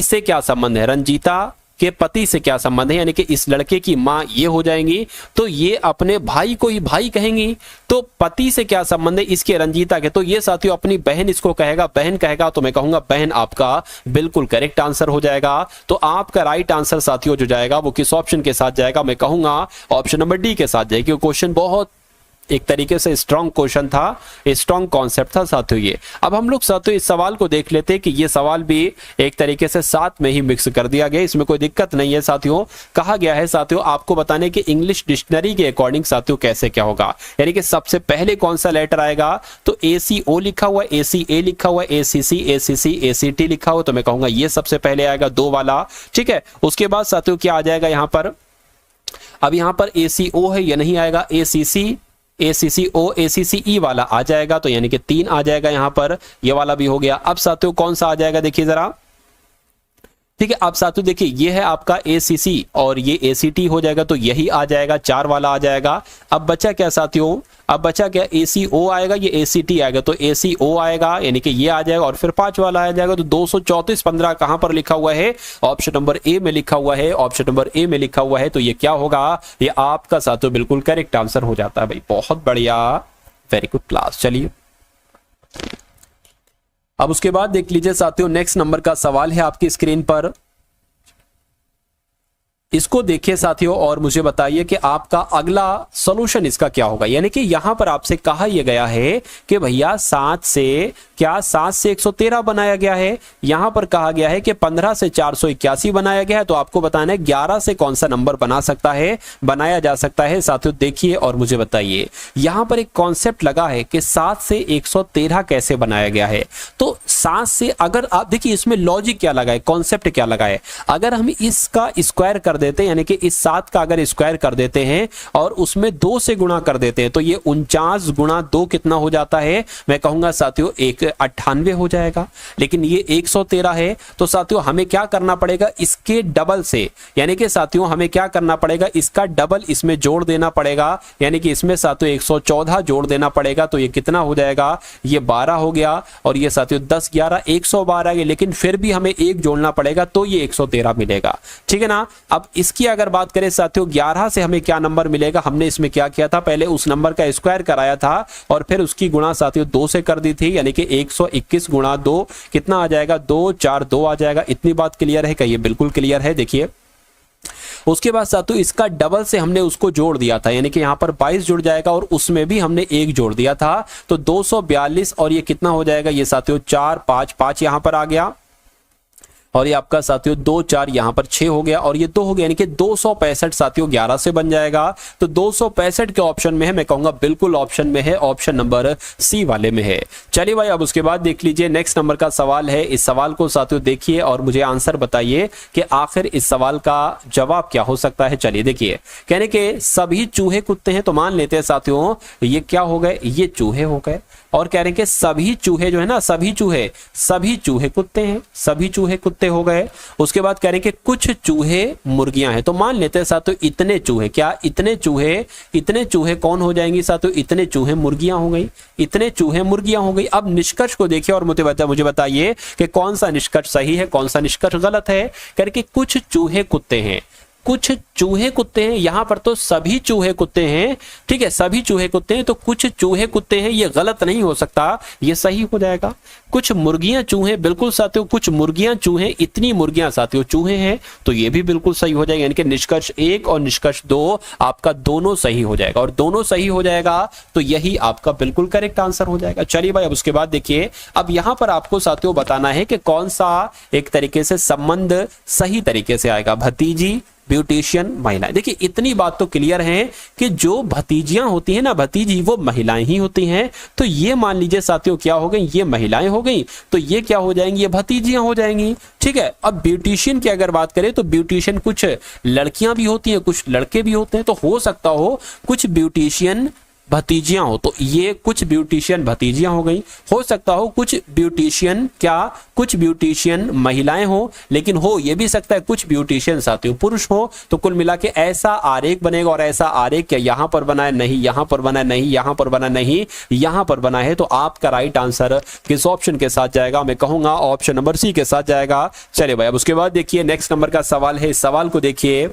से क्या संबंध है, रंजीता के पति से क्या संबंध है, यानी कि इस लड़के की मां ये हो जाएंगी, तो ये अपने भाई को ही भाई कहेंगी। तो पति से क्या संबंध है इसके रंजीता के, तो ये साथियों अपनी बहन इसको कहेगा, बहन कहेगा, तो मैं कहूंगा बहन आपका बिल्कुल करेक्ट आंसर हो जाएगा। तो आपका राइट आंसर साथियों जो जाएगा वो किस ऑप्शन के साथ जाएगा, मैं कहूंगा ऑप्शन नंबर डी के साथ जाएगी। क्वेश्चन बहुत एक तरीके से स्ट्रॉन्ग क्वेश्चन था, स्ट्रॉन्ग कॉन्सेप्ट था साथियों ये। अब हम लोग साथियों इस सवाल को देख लेते हैं कि ये सवाल भी एक तरीके से साथ में ही मिक्स कर दिया गया, इसमें कोई दिक्कत नहीं है साथियों। कहा गया है साथियों आपको बताने कि इंग्लिश डिक्शनरी के अकॉर्डिंग साथियों कैसे क्या होगा, यानी कि सबसे पहले कौन सा लेटर आएगा, तो ACO लिखा हुआ है, ACA लिखा हुआ है, ACC, ACC, ACT लिखा हुआ, तो मैं कहूंगा ये सबसे पहले आएगा 2 वाला, ठीक है। उसके बाद साथियों क्या आ जाएगा यहां पर, अब यहां पर ACO है, ये नहीं आएगा, ACCO, ACCE वाला आ जाएगा, तो यानी कि 3 आ जाएगा यहां पर, ये वाला भी हो गया। अब साथियों कौन सा आ जाएगा देखिए जरा, ठीक है। अब साथियों देखिए ये है आपका ACC और ये ACT हो जाएगा, तो यही आ जाएगा, 4 वाला आ जाएगा। अब बचा क्या साथियों, अब बचा क्या, ACO आएगा, ये ACT आएगा, तो ACO आएगा यानी कि ये आ जाएगा, और फिर 5 वाला आ जाएगा। तो 234 15 कहां पर लिखा हुआ है, ऑप्शन नंबर ए में लिखा हुआ है, ऑप्शन नंबर ए में लिखा हुआ है। तो ये क्या होगा, ये आपका साथियों बिल्कुल करेक्ट आंसर हो जाता है भाई, बहुत बढ़िया, वेरी गुड क्लास। चलिए अब उसके बाद देख लीजिए साथियों नेक्स्ट नंबर का सवाल है आपकी स्क्रीन पर। इसको देखिए साथियों और मुझे बताइए कि आपका अगला सॉल्यूशन इसका क्या होगा। यानी कि यहां पर आपसे कहा यह गया है कि भैया 7 से 113 बनाया गया है, यहां पर कहा गया है कि 15 से 481 बनाया गया है। तो आपको बताना है 11 से कौन सा नंबर बनाया जा सकता है साथियों। देखिए और मुझे बताइए, यहां पर एक कॉन्सेप्ट लगा है कि 7 से 113 कैसे बनाया गया है। तो 7 से अगर आप देखिए इसमें लॉजिक क्या लगा है, कॉन्सेप्ट क्या लगा है। अगर हम इसका स्क्वायर कर देते हैं, यानी कि इस 7 का अगर स्क्वायर कर देते हैं और उसमें 2 से गुणा कर देते हैं, तो ये 49 गुणा 2 कितना हो जाता है, मैं कहूंगा साथियों 98 हो जाएगा। लेकिन ये 113 है, तो साथियों हमें क्या करना पड़ेगा, इसके डबल से, यानी कि साथियों हमें क्या करना पड़ेगा, इसका डबल इसमें जोड़ देना पड़ेगा। यानी कि इसमें साथियों 114 जोड़ देना पड़ेगा। तो ये कितना हो जाएगा, ये 12 हो गया। और ये साथियों 10 11 112 है, लेकिन फिर भी हमें 1 जोड़ना पड़ेगा तो ये 113 मिलेगा। ठीक है ना। अब इसकी अगर बात करें साथियों 11 से हमें क्या नंबर मिलेगा, हमने इसमें क्या किया था, पहले उस नंबर का स्क्वायर कराया था और फिर उसकी गुणा साथियों 2 से कर दी थी। यानी कि 121 गुणा 2 कितना आ जाएगा, 242 आ जाएगा। इतनी बात क्लियर है क्या, ये बिल्कुल क्लियर है। देखिए उसके बाद साथियों इसका डबल से हमने उसको जोड़ दिया था, यानी कि यहां पर 22 जुड़ जाएगा और उसमें भी हमने 1 जोड़ दिया था। तो 242 और ये कितना हो जाएगा, ये साथियों 4 5 5 यहां पर आ गया और ये आपका साथियों 2 4 यहां पर 6 हो गया और ये 2 हो गया, यानी कि 265 साथियों 11 से बन जाएगा। तो 265 के ऑप्शन में है, मैं कहूंगा बिल्कुल ऑप्शन में है, ऑप्शन नंबर सी वाले में है। चलिए भाई अब उसके बाद देख लीजिए नेक्स्ट नंबर का सवाल है। इस सवाल को साथियों देखिए और मुझे आंसर बताइए कि आखिर इस सवाल का जवाब क्या हो सकता है। चलिए देखिए, कहने के सभी चूहे कुत्ते हैं, तो मान लेते हैं साथियों ये क्या हो गए, ये चूहे हो गए। और कह रहे हैं कि सभी चूहे जो है ना, सभी चूहे कुत्ते हैं, सभी चूहे कुत्ते हो गए। उसके बाद कह रहे हैं कि कुछ चूहे मुर्गियां हैं, तो मान लेते हैं साथियों इतने चूहे, क्या इतने चूहे कौन हो जाएंगे साथियों, इतने चूहे मुर्गियां हो गई, इतने चूहे मुर्गियां हो गई। अब निष्कर्ष को देखिए और मुझे बताइए कि कौन सा निष्कर्ष सही है, कौन सा निष्कर्ष गलत है। कह रहे कि कुछ चूहे कुत्ते हैं, कुछ चूहे कुत्ते हैं, यहां पर तो सभी चूहे कुत्ते हैं। ठीक है, सभी चूहे कुत्ते हैं, तो कुछ चूहे कुत्ते हैं ये गलत नहीं हो सकता, ये सही हो जाएगा। कुछ मुर्गियां चूहे, बिल्कुल साथियों कुछ मुर्गियां चूहे, इतनी मुर्गियां साथियों चूहे हैं, तो ये भी बिल्कुल सही हो जाएगा। यानी कि निष्कर्ष 1 और निष्कर्ष 2 आपका दोनों सही हो जाएगा और दोनों सही हो जाएगा तो यही आपका बिल्कुल करेक्ट आंसर हो जाएगा। चलिए भाई अब उसके बाद देखिए, अब यहां पर आपको साथियों बताना है कि कौन सा एक तरीके से संबंध सही तरीके से आएगा, भतीजी ब्यूटिशियन महिलाएं। देखिए इतनी बात तो क्लियर है कि जो भतीजियां होती हैं ना, भतीजी वो महिलाएं ही होती हैं। तो ये मान लीजिए साथियों क्या हो गई, ये महिलाएं हो गई, तो ये क्या हो जाएंगी, ये भतीजियां हो जाएंगी। ठीक है, अब ब्यूटिशियन की अगर बात करें तो ब्यूटिशियन कुछ लड़कियां भी होती हैं, कुछ लड़के भी होते हैं। तो हो सकता हो कुछ ब्यूटिशियन भतीजियां हो, तो ये कुछ ब्यूटिशियन भतीजियां हो गई। हो सकता हो कुछ ब्यूटिशियन कुछ ब्यूटिशियन महिलाएं हो, लेकिन हो ये भी सकता है कुछ ब्यूटिशियन साथियों पुरुष हो। तो कुल मिला के ऐसा आरेख बनेगा और ऐसा आरेख क्या यहां पर बना है, नहीं यहां पर बना है, नहीं यहां पर बना, नहीं यहां पर बना है। तो आपका राइट आंसर किस ऑप्शन के साथ जाएगा, मैं कहूंगा ऑप्शन नंबर सी के साथ जाएगा। चलिए भाई अब उसके बाद देखिए नेक्स्ट नंबर का सवाल है। इस सवाल को देखिए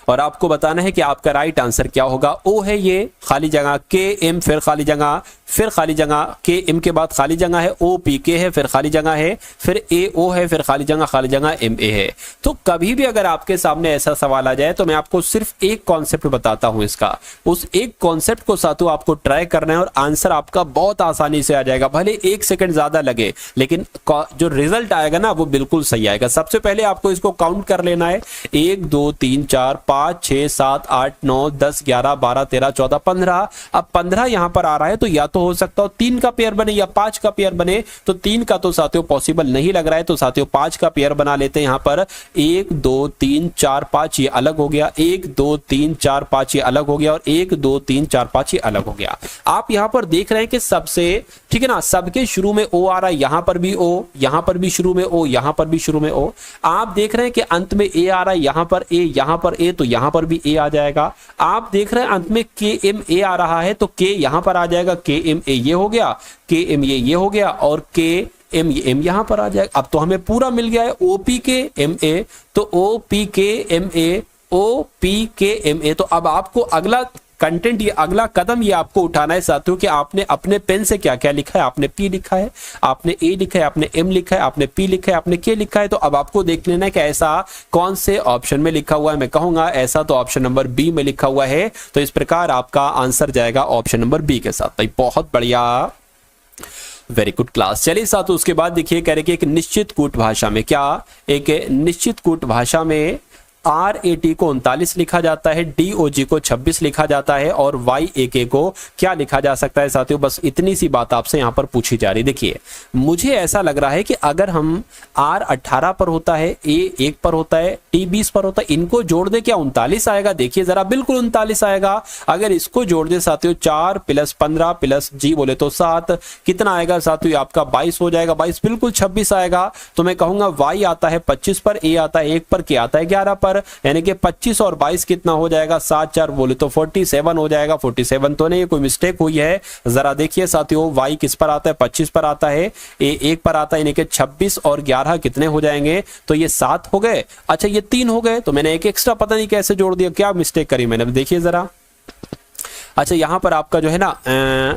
और आपको बताना है कि आपका राइट आंसर क्या होगा। ओ है ये खाली जगह, के एम फिर खाली जगह, फिर खाली जगह, के एम के बाद खाली जगह है, ओ पी के है फिर खाली जगह है, फिर ए ओ है फिर खाली जगह एम ए है। तो कभी भी अगर आपके सामने ऐसा सवाल आ जाए तो मैं आपको सिर्फ एक कॉन्सेप्ट बताता हूं इसका, उस एक कॉन्सेप्ट को साथों आपको ट्राई करना है और आंसर आपका बहुत आसानी से आ जाएगा। भले 1 सेकंड ज्यादा लगे लेकिन जो रिजल्ट आएगा ना वो बिल्कुल सही आएगा। सबसे पहले आपको इसको काउंट कर लेना है, 1 2 3 4 5 6 7 8 9 10 11 12 13 14 15। अब 15 यहां पर आ रहा है तो या तो हो सकता हो 3 का पेयर बने या 5 का पेयर बने। तो 3 का तो साथियों पॉसिबल नहीं लग रहा है, तो साथियों 5 का पेयर बना लेते हैं। यहां पर 1 2 3 4 5 ये अलग हो गया, 1 2 3 4 5 ये अलग हो गया और 1 2 3 4 5 ये अलग हो गया। आप यहां पर देख रहे हैं कि सबसे ठीक है ना, सबके शुरू में ओ आ रहा है, यहां पर भी ओ, यहां पर भी शुरू में ओ, यहां पर भी शुरू में ओ। आप देख रहे हैं कि अंत में ए आ रहा है, यहां पर ए, यहां पर ए, तो यहां पर भी ए आ जाएगा। आप देख रहे हैं अंत में के एम ए आ रहा है तो के यहां पर आ जाएगा, के एम ए ये हो गया, के एम ये हो गया और के एम यहां पर आ जाएगा। अब तो हमें पूरा मिल गया है, ओ पी के एम ए, तो ओ पी के एम ए, ओ पी के एम ए। तो अब आपको अगला कंटेंट, ये अगला कदम ये आपको उठाना है साथियों कि आपने अपने पेन से क्या क्या लिखा है। आपने पी लिखा है, आपने ए लिखा है, आपने एम लिखा है, आपने पी लिखा है, आपने के लिखा है। तो अब आपको देख लेना है कि ऐसा कौन से ऑप्शन में लिखा हुआ है। मैं कहूंगा ऐसा तो ऑप्शन नंबर बी में लिखा हुआ है। तो इस प्रकार आपका आंसर जाएगा ऑप्शन नंबर बी के साथ। भाई बहुत बढ़िया, वेरी गुड क्लास। चलिए साथियों उसके बाद देखिए कह रहे कि एक निश्चित कूट भाषा में, क्या एक निश्चित कूट भाषा में RAT को 39 लिखा जाता है, DOG को 26 लिखा जाता है और YAK को क्या लिखा जा सकता है साथियों। बस इतनी सी बात आपसे यहां पर पूछी जा रही। देखिए मुझे ऐसा लग रहा है कि अगर हम R 18 पर होता है, A 1 पर होता है, T 20 पर होता है, इनको जोड़ दे क्या 39 आएगा? देखिए जरा, बिल्कुल 39 आएगा। अगर इसको जोड़ दे साथियों 4 + 15 + G बोले तो 7, कितना आएगा साथियों? आपका 22 हो जाएगा। 22 बिल्कुल 26 आएगा। तो मैं कहूंगा Y आता है 25 पर, A आता है 1 पर, K आता है 11 पर, यानी कि 25 और 22 कितना हो जाएगा? 7 4 बोले तो 47 हो जाएगा। 47 तो नहीं, कोई मिस्टेक हुई है। जरा देखिए साथियों, Y किस पर आता है? 25 पर आता है, A 1 पर आता है, यानी कि 26 और 11 कितने हो जाएंगे? तो ये 7 हो गए। अच्छा ये 3 हो गए, तो मैंने एक एक्स्ट्रा पता नहीं कैसे जोड़ दिया, क्या मिस्टेक करी मैंने, देखिए जरा। अच्छा यहां पर आपका जो है ना,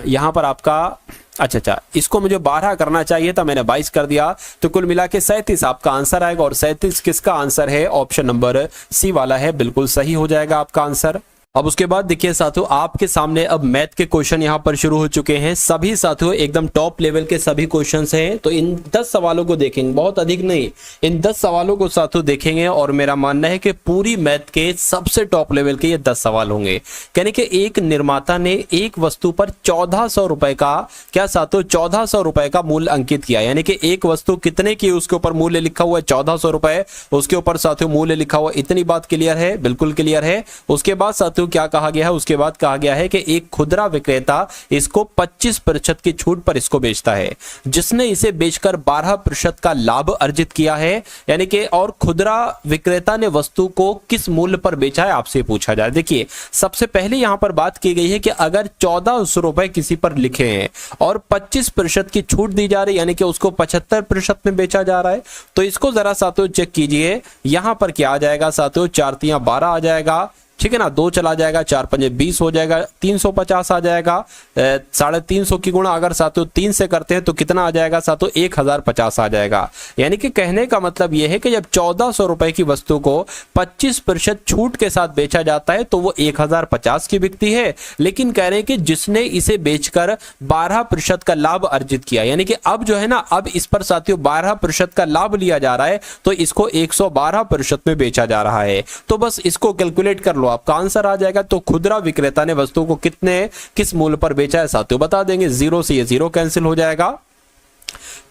यहां पर आपका अच्छा इसको मुझे 12 करना चाहिए था, मैंने 22 कर दिया। तो कुल मिला के 37 आपका आंसर आएगा। और 37 किसका आंसर है? ऑप्शन नंबर सी वाला है, बिल्कुल सही हो जाएगा आपका आंसर। अब उसके बाद देखिए साथियों, आपके सामने अब मैथ के क्वेश्चन यहां पर शुरू हो चुके हैं। सभी साथियों एकदम टॉप लेवल के सभी क्वेश्चंस हैं। तो इन 10 सवालों को देखेंगे, बहुत अधिक नहीं, इन 10 सवालों को साथियों देखेंगे। और मेरा मानना है कि पूरी मैथ के सबसे टॉप लेवल के ये 10 सवाल होंगे। कहने के एक निर्माता ने एक वस्तु पर 1400 रुपए का, क्या साथियों 1400 रुपए का मूल्य अंकित किया। यानी कि एक वस्तु कितने की उसके ऊपर मूल्य लिखा हुआ है? 1400 रुपए, उसके ऊपर साथियों मूल्य लिखा हुआ। इतनी बात क्लियर है? बिल्कुल क्लियर है। उसके बाद साथियों क्या कहा गया है? उसके बाद कहा गया है कि एक खुदरा विक्रेता इसको 25% की छूट पर इसको बेचता है, जिसने इसे बेचकर 12% का लाभ अर्जित किया है। यानी कि और खुदरा विक्रेता ने वस्तु को किस मूल्य पर बेचा है, आपसे पूछा जाए। देखिए सबसे पहले यहां पर बात की गई है कि अगर 1400 रुपए किसी पर लिखे हैं और 25% की छूट दी जा रही है, यानी कि उसको 75% में बेचा जा रहा है, तो इसको जरा साथियों चेक कीजिए। यहां पर क्या आ जाएगा साथियों? 4 3 12 आ जाएगा, ठीक है ना। 2 चला जाएगा, 4 5 20 हो जाएगा, 350 आ जाएगा। 350 की गुणा अगर साथियों 3 से करते हैं तो कितना आ जाएगा साथियों? 1050 आ जाएगा। यानी कि कहने का मतलब यह है कि जब 1400 रुपए की वस्तु को 25% छूट के साथ बेचा जाता है तो वो 1050 की बिकती है। लेकिन कह रहे हैं कि जिसने इसे बेचकर 12% का लाभ अर्जित किया, यानी कि अब जो है ना, अब इस पर साथियों 12% का लाभ लिया जा रहा है, तो इसको 112% में बेचा जा रहा है। तो बस इसको कैलकुलेट कर लो, आपका आंसर आ जाएगा। तो खुदरा विक्रेता ने वस्तु को किस मूल्य पर बेचा है साथियों बता देंगे। 0 से ये 0 कैंसिल हो जाएगा।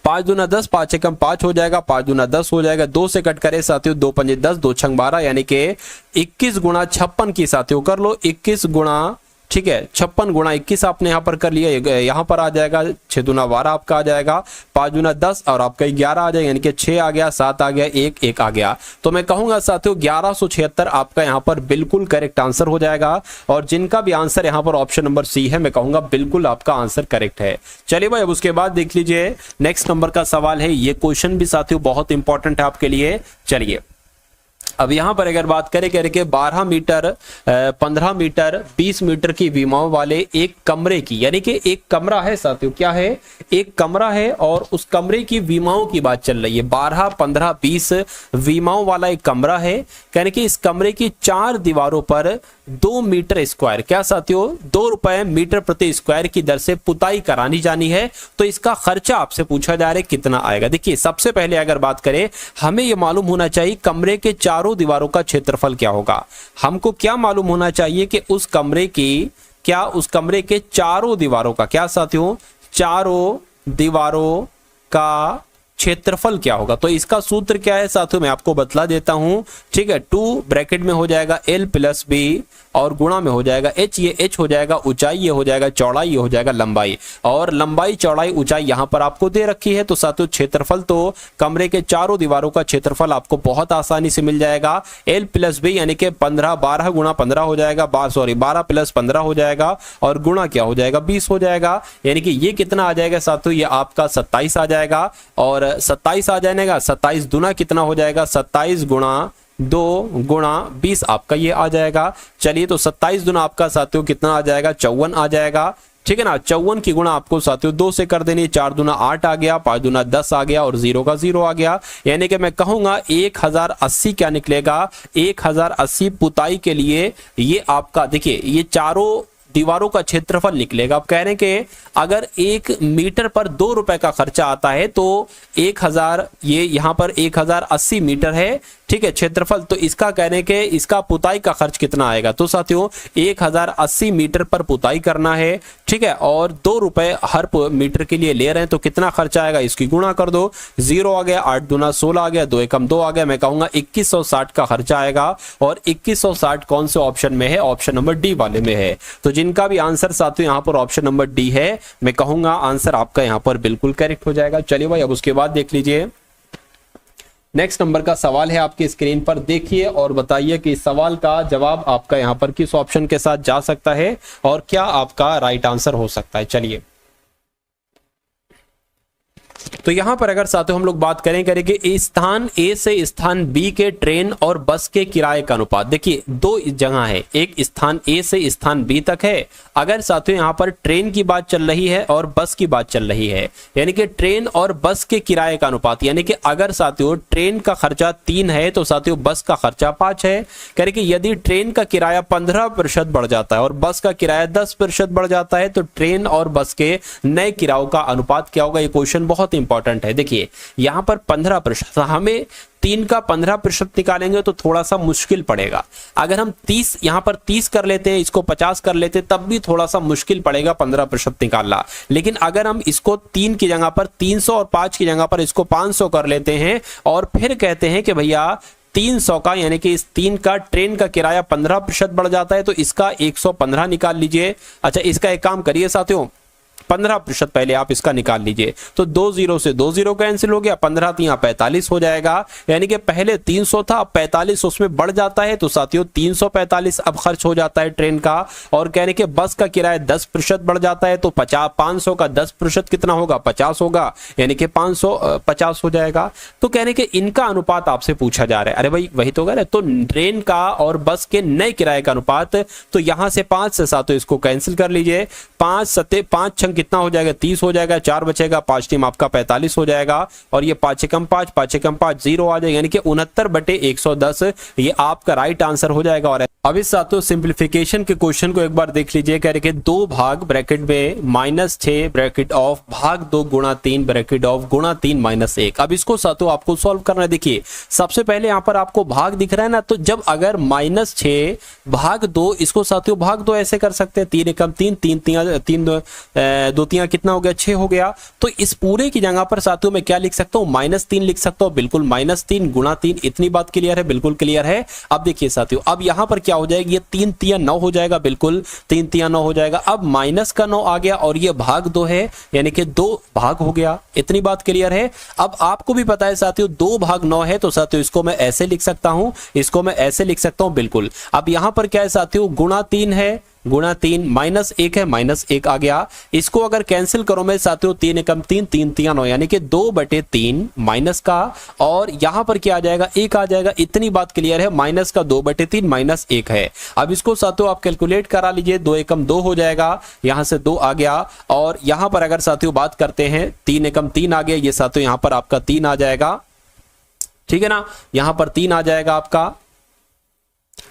5 दूना 10, 5 एकम 5 हो जाएगा, 5 दूना 10 हो जाएगा। 2 से कट करे साथियों 2 पंजे 10, 2 छंग 12, यानी कि 21 गुणा 56 की साथियों कर लो। 21 गुणा, ठीक है, 56 गुणा 21 आपने यहां पर कर लिया, यहां पर आ जाएगा 6 दूना 12 आपका आ जाएगा, 5 दूना 10 और आपका 11 आ जाएगा, यानी कि 6 आ गया, 7 आ गया, 1 आ गया। तो मैं कहूंगा साथियों 1176 आपका यहां पर बिल्कुल करेक्ट आंसर हो जाएगा। और जिनका भी आंसर यहां पर ऑप्शन नंबर सी है, मैं कहूंगा बिल्कुल आपका आंसर करेक्ट है। चलिए भाई अब उसके बाद देख लीजिए नेक्स्ट नंबर का सवाल है। ये क्वेश्चन भी साथियों बहुत इंपॉर्टेंट है आपके लिए। चलिए अब यहां पर अगर बात करें कह रहे कि 12 मीटर 15 मीटर 20 मीटर की विमाओं वाले एक कमरे की, यानी कि एक कमरा है साथियों, क्या है? एक कमरा है और उस कमरे की विमाओं की बात चल रही है। 12 15 20 विमाओं वाला एक कमरा है। कहने कि इस कमरे की 4 दीवारों पर 2 मीटर स्क्वायर, क्या साथियों 2 रुपए मीटर प्रति स्क्वायर की दर से पुताई करानी जानी है। तो इसका खर्चा आपसे पूछा जा रहा है कितना आएगा। देखिए सबसे पहले अगर बात करें, हमें यह मालूम होना चाहिए कमरे के चारों दीवारों का क्षेत्रफल क्या होगा। हमको क्या मालूम होना चाहिए कि उस कमरे के चारों दीवारों का, क्या साथियों चारों दीवारों का क्षेत्रफल क्या होगा। तो इसका सूत्र क्या है साथियों, मैं आपको बतला देता हूं, ठीक है। 2 ब्रैकेट में हो जाएगा L + B और गुणा में हो जाएगा H, ये H हो जाएगा ऊंचाई, ये हो जाएगा चौड़ाई, ये हो जाएगा लंबाई। और लंबाई चौड़ाई ऊंचाई यहां पर आपको दे रखी है। तो साथियों क्षेत्रफल तो कमरे के चारों दीवारों का क्षेत्रफल आपको बहुत आसानी से मिल जाएगा। L + B यानी कि 15 12 गुणा 15 हो जाएगा, 12 + 15 हो जाएगा और गुणा क्या हो जाएगा 20 हो जाएगा। यानी कि ये कितना आ जाएगा साथियों, ये आपका 27 आ जाएगा। और 27 आ जाएगा, 27 दुना कितना हो जाएगा 27 गुणा 2 गुणा 20 आपका ये आ जाएगा। चलिए तो 27 गुना आपका साथियों कितना आ जाएगा, 54 आ जाएगा, ठीक है ना। 54 की गुणा आपको साथियों 2 से कर देनी, 4 दूना 8 आ गया, 5 दूना 10 आ गया और 0 का 0 आ गया। यानी कि मैं कहूंगा 1080 क्या निकलेगा, 1080 पुताई के लिए ये आपका देखिए ये चारों दीवारों का क्षेत्रफल निकलेगा। आप कह रहे हैं कि अगर 1 मीटर पर 2 रुपए का खर्चा आता है तो 1000 ये यहाँ पर 1080 मीटर है, ठीक है क्षेत्रफल। तो इसका कह रहे हैं कि इसका पुताई का खर्च कितना आएगा, तो साथियों 1080 मीटर पर पुताई करना है, ठीक है, और 2 रुपए हर मीटर के लिए ले रहे हैं तो कितना खर्चा आएगा, इसकी गुणा कर दो, 0 आ गया, 8 दूना 16 आ गया, 2 एकम 2 आ गया। मैं कहूंगा 2160 का खर्चा आएगा और 2160 कौन से ऑप्शन में है, ऑप्शन नंबर डी वाले में है। तो जिनका भी आंसर साथियों यहाँ पर ऑप्शन नंबर डी है, मैं कहूंगा आंसर आपका यहाँ पर बिल्कुल करेक्ट हो जाएगा। चलिए भाई अब उसके बाद देख लीजिए नेक्स्ट नंबर का सवाल है आपकी स्क्रीन पर, देखिए और बताइए कि इस सवाल का जवाब आपका यहाँ पर किस ऑप्शन के साथ जा सकता है और क्या आपका राइट आंसर हो सकता है। चलिए तो यहां पर अगर साथियों हम लोग बात करेंगे स्थान ए से स्थान बी के ट्रेन और बस के किराए का अनुपात। देखिए 2 जगह है, एक स्थान ए से स्थान बी तक है। अगर साथियों यहां पर ट्रेन की बात चल रही है और बस की बात चल रही है, यानी कि ट्रेन और बस के किराए का अनुपात, यानी कि अगर साथियों ट्रेन का खर्चा 3 है तो साथियों बस का खर्चा 5 है। कह रहे कि यदि ट्रेन का किराया 15% बढ़ जाता है और बस का किराया 10% बढ़ जाता है तो ट्रेन और बस के नए किरायों का अनुपात क्या होगा। ये क्वेश्चन बहुत इंपॉर्टेंट है। देखिए यहां पर 15%, हमें 3 का 15% निकालेंगे तो थोड़ा सा मुश्किल पड़ेगा। अगर हम 30 यहां पर 30 कर लेते हैं, इसको 50 कर लेते हैं, तब भी थोड़ा सा मुश्किल पड़ेगा 15% निकालना। लेकिन अगर हम इसको 3 की जगह पर 300 और 5 की जगह पर इसको 500 कर लेते हैं और फिर कहते हैं कि भैया 300 का, यानी कि इस 3 का ट्रेन का किराया 15% बढ़ जाता है तो इसका 115 निकाल लीजिए। अच्छा इसका एक काम करिए साथियों, 15% पहले आप इसका निकाल लीजिए तो 2 0 से 2 0 कैंसिल हो गया, 15 तो यहाँ 45 हो जाएगा। यानी कि पहले 300 था, अब 45 उसमें बढ़ जाता है तो साथियों 345 अब खर्च हो जाता है ट्रेन का। और कहने के बस का किराया 10% बढ़ जाता है तो 500 का 10% कितना होगा, 50 होगा, यानी कि 550 हो जाएगा। तो कहने के इनका अनुपात आपसे पूछा जा रहा है। अरे भाई वही तो कह रहे, तो ट्रेन का और बस के नए किराए का अनुपात, तो यहां से 5 से साथियों इसको कैंसिल कर लीजिए, 5 सत्ते 5 छंग कितना हो जाएगा, 30 हो जाएगा, 4 बचेगा, 5 टीम आपका 45 हो जाएगा और ये 5 एकम 5 5 एकम 5 0 आ जाएगा, यानी कि 69/110 ये आपका राइट आंसर हो जाएगा। और अब इस साथियों सिंप्लीफिकेशन के क्वेश्चन को एक बार देख लीजिए। कह रहे कि 2 भाग ब्रैकेट में -6 ब्रैकेट ऑफ भाग 2 गुणा 3 ब्रैकेट ऑफ गुणा 3 -1। अब इसको साथियों आपको सॉल्व करना है। देखिए सबसे पहले यहां पर आपको भाग दिख रहा है ना, तो जब अगर -6 भाग 2, इसको साथियों भाग 2 ऐसे कर सकते हैं, 3 एकम 3 3 2 3 कितना हो गया, 6 हो गया। तो इस पूरे की जगह पर साथियों मैं क्या लिख सकता हूं, -3 लिख सकता हूं, बिल्कुल -3 गुणा 3। इतनी बात क्लियर है, बिल्कुल क्लियर है। अब देखिए साथियों अब यहां पर क्या हो जाएगी, ये 3 3 9 हो जाएगा, बिल्कुल 3 3 9 हो जाएगा। अब माइनस का 9 आ गया और ये भाग 2 है, यानी कि 2 भाग हो गया। इतनी बात क्लियर है। अब आपको भी पता है साथियों 2 भाग 9 है तो साथियों इसको मैं ऐसे लिख सकता हूं, इसको मैं ऐसे लिख सकता हूं, बिल्कुल। अब यहां पर क्या है साथियों, गुणा 3 है, गुणा 3 -1 है, -1 आ गया। इसको अगर कैंसिल करो मैं साथियों 3 एकम 3 3 3 9, यानी कि 2/3 माइनस का, और यहां पर क्या आ जाएगा, 1 आ जाएगा। इतनी बात क्लियर है, माइनस का 2/3 -1 है। अब इसको साथियों आप कैलकुलेट करा लीजिए, 2 एकम 2 हो जाएगा, यहां से 2 आ गया। और यहां पर अगर साथियों बात करते हैं 3 एकम 3 आ गया, ये साथियों यहां पर आपका 3 आ जाएगा, ठीक है ना, यहां पर 3 आ जाएगा आपका।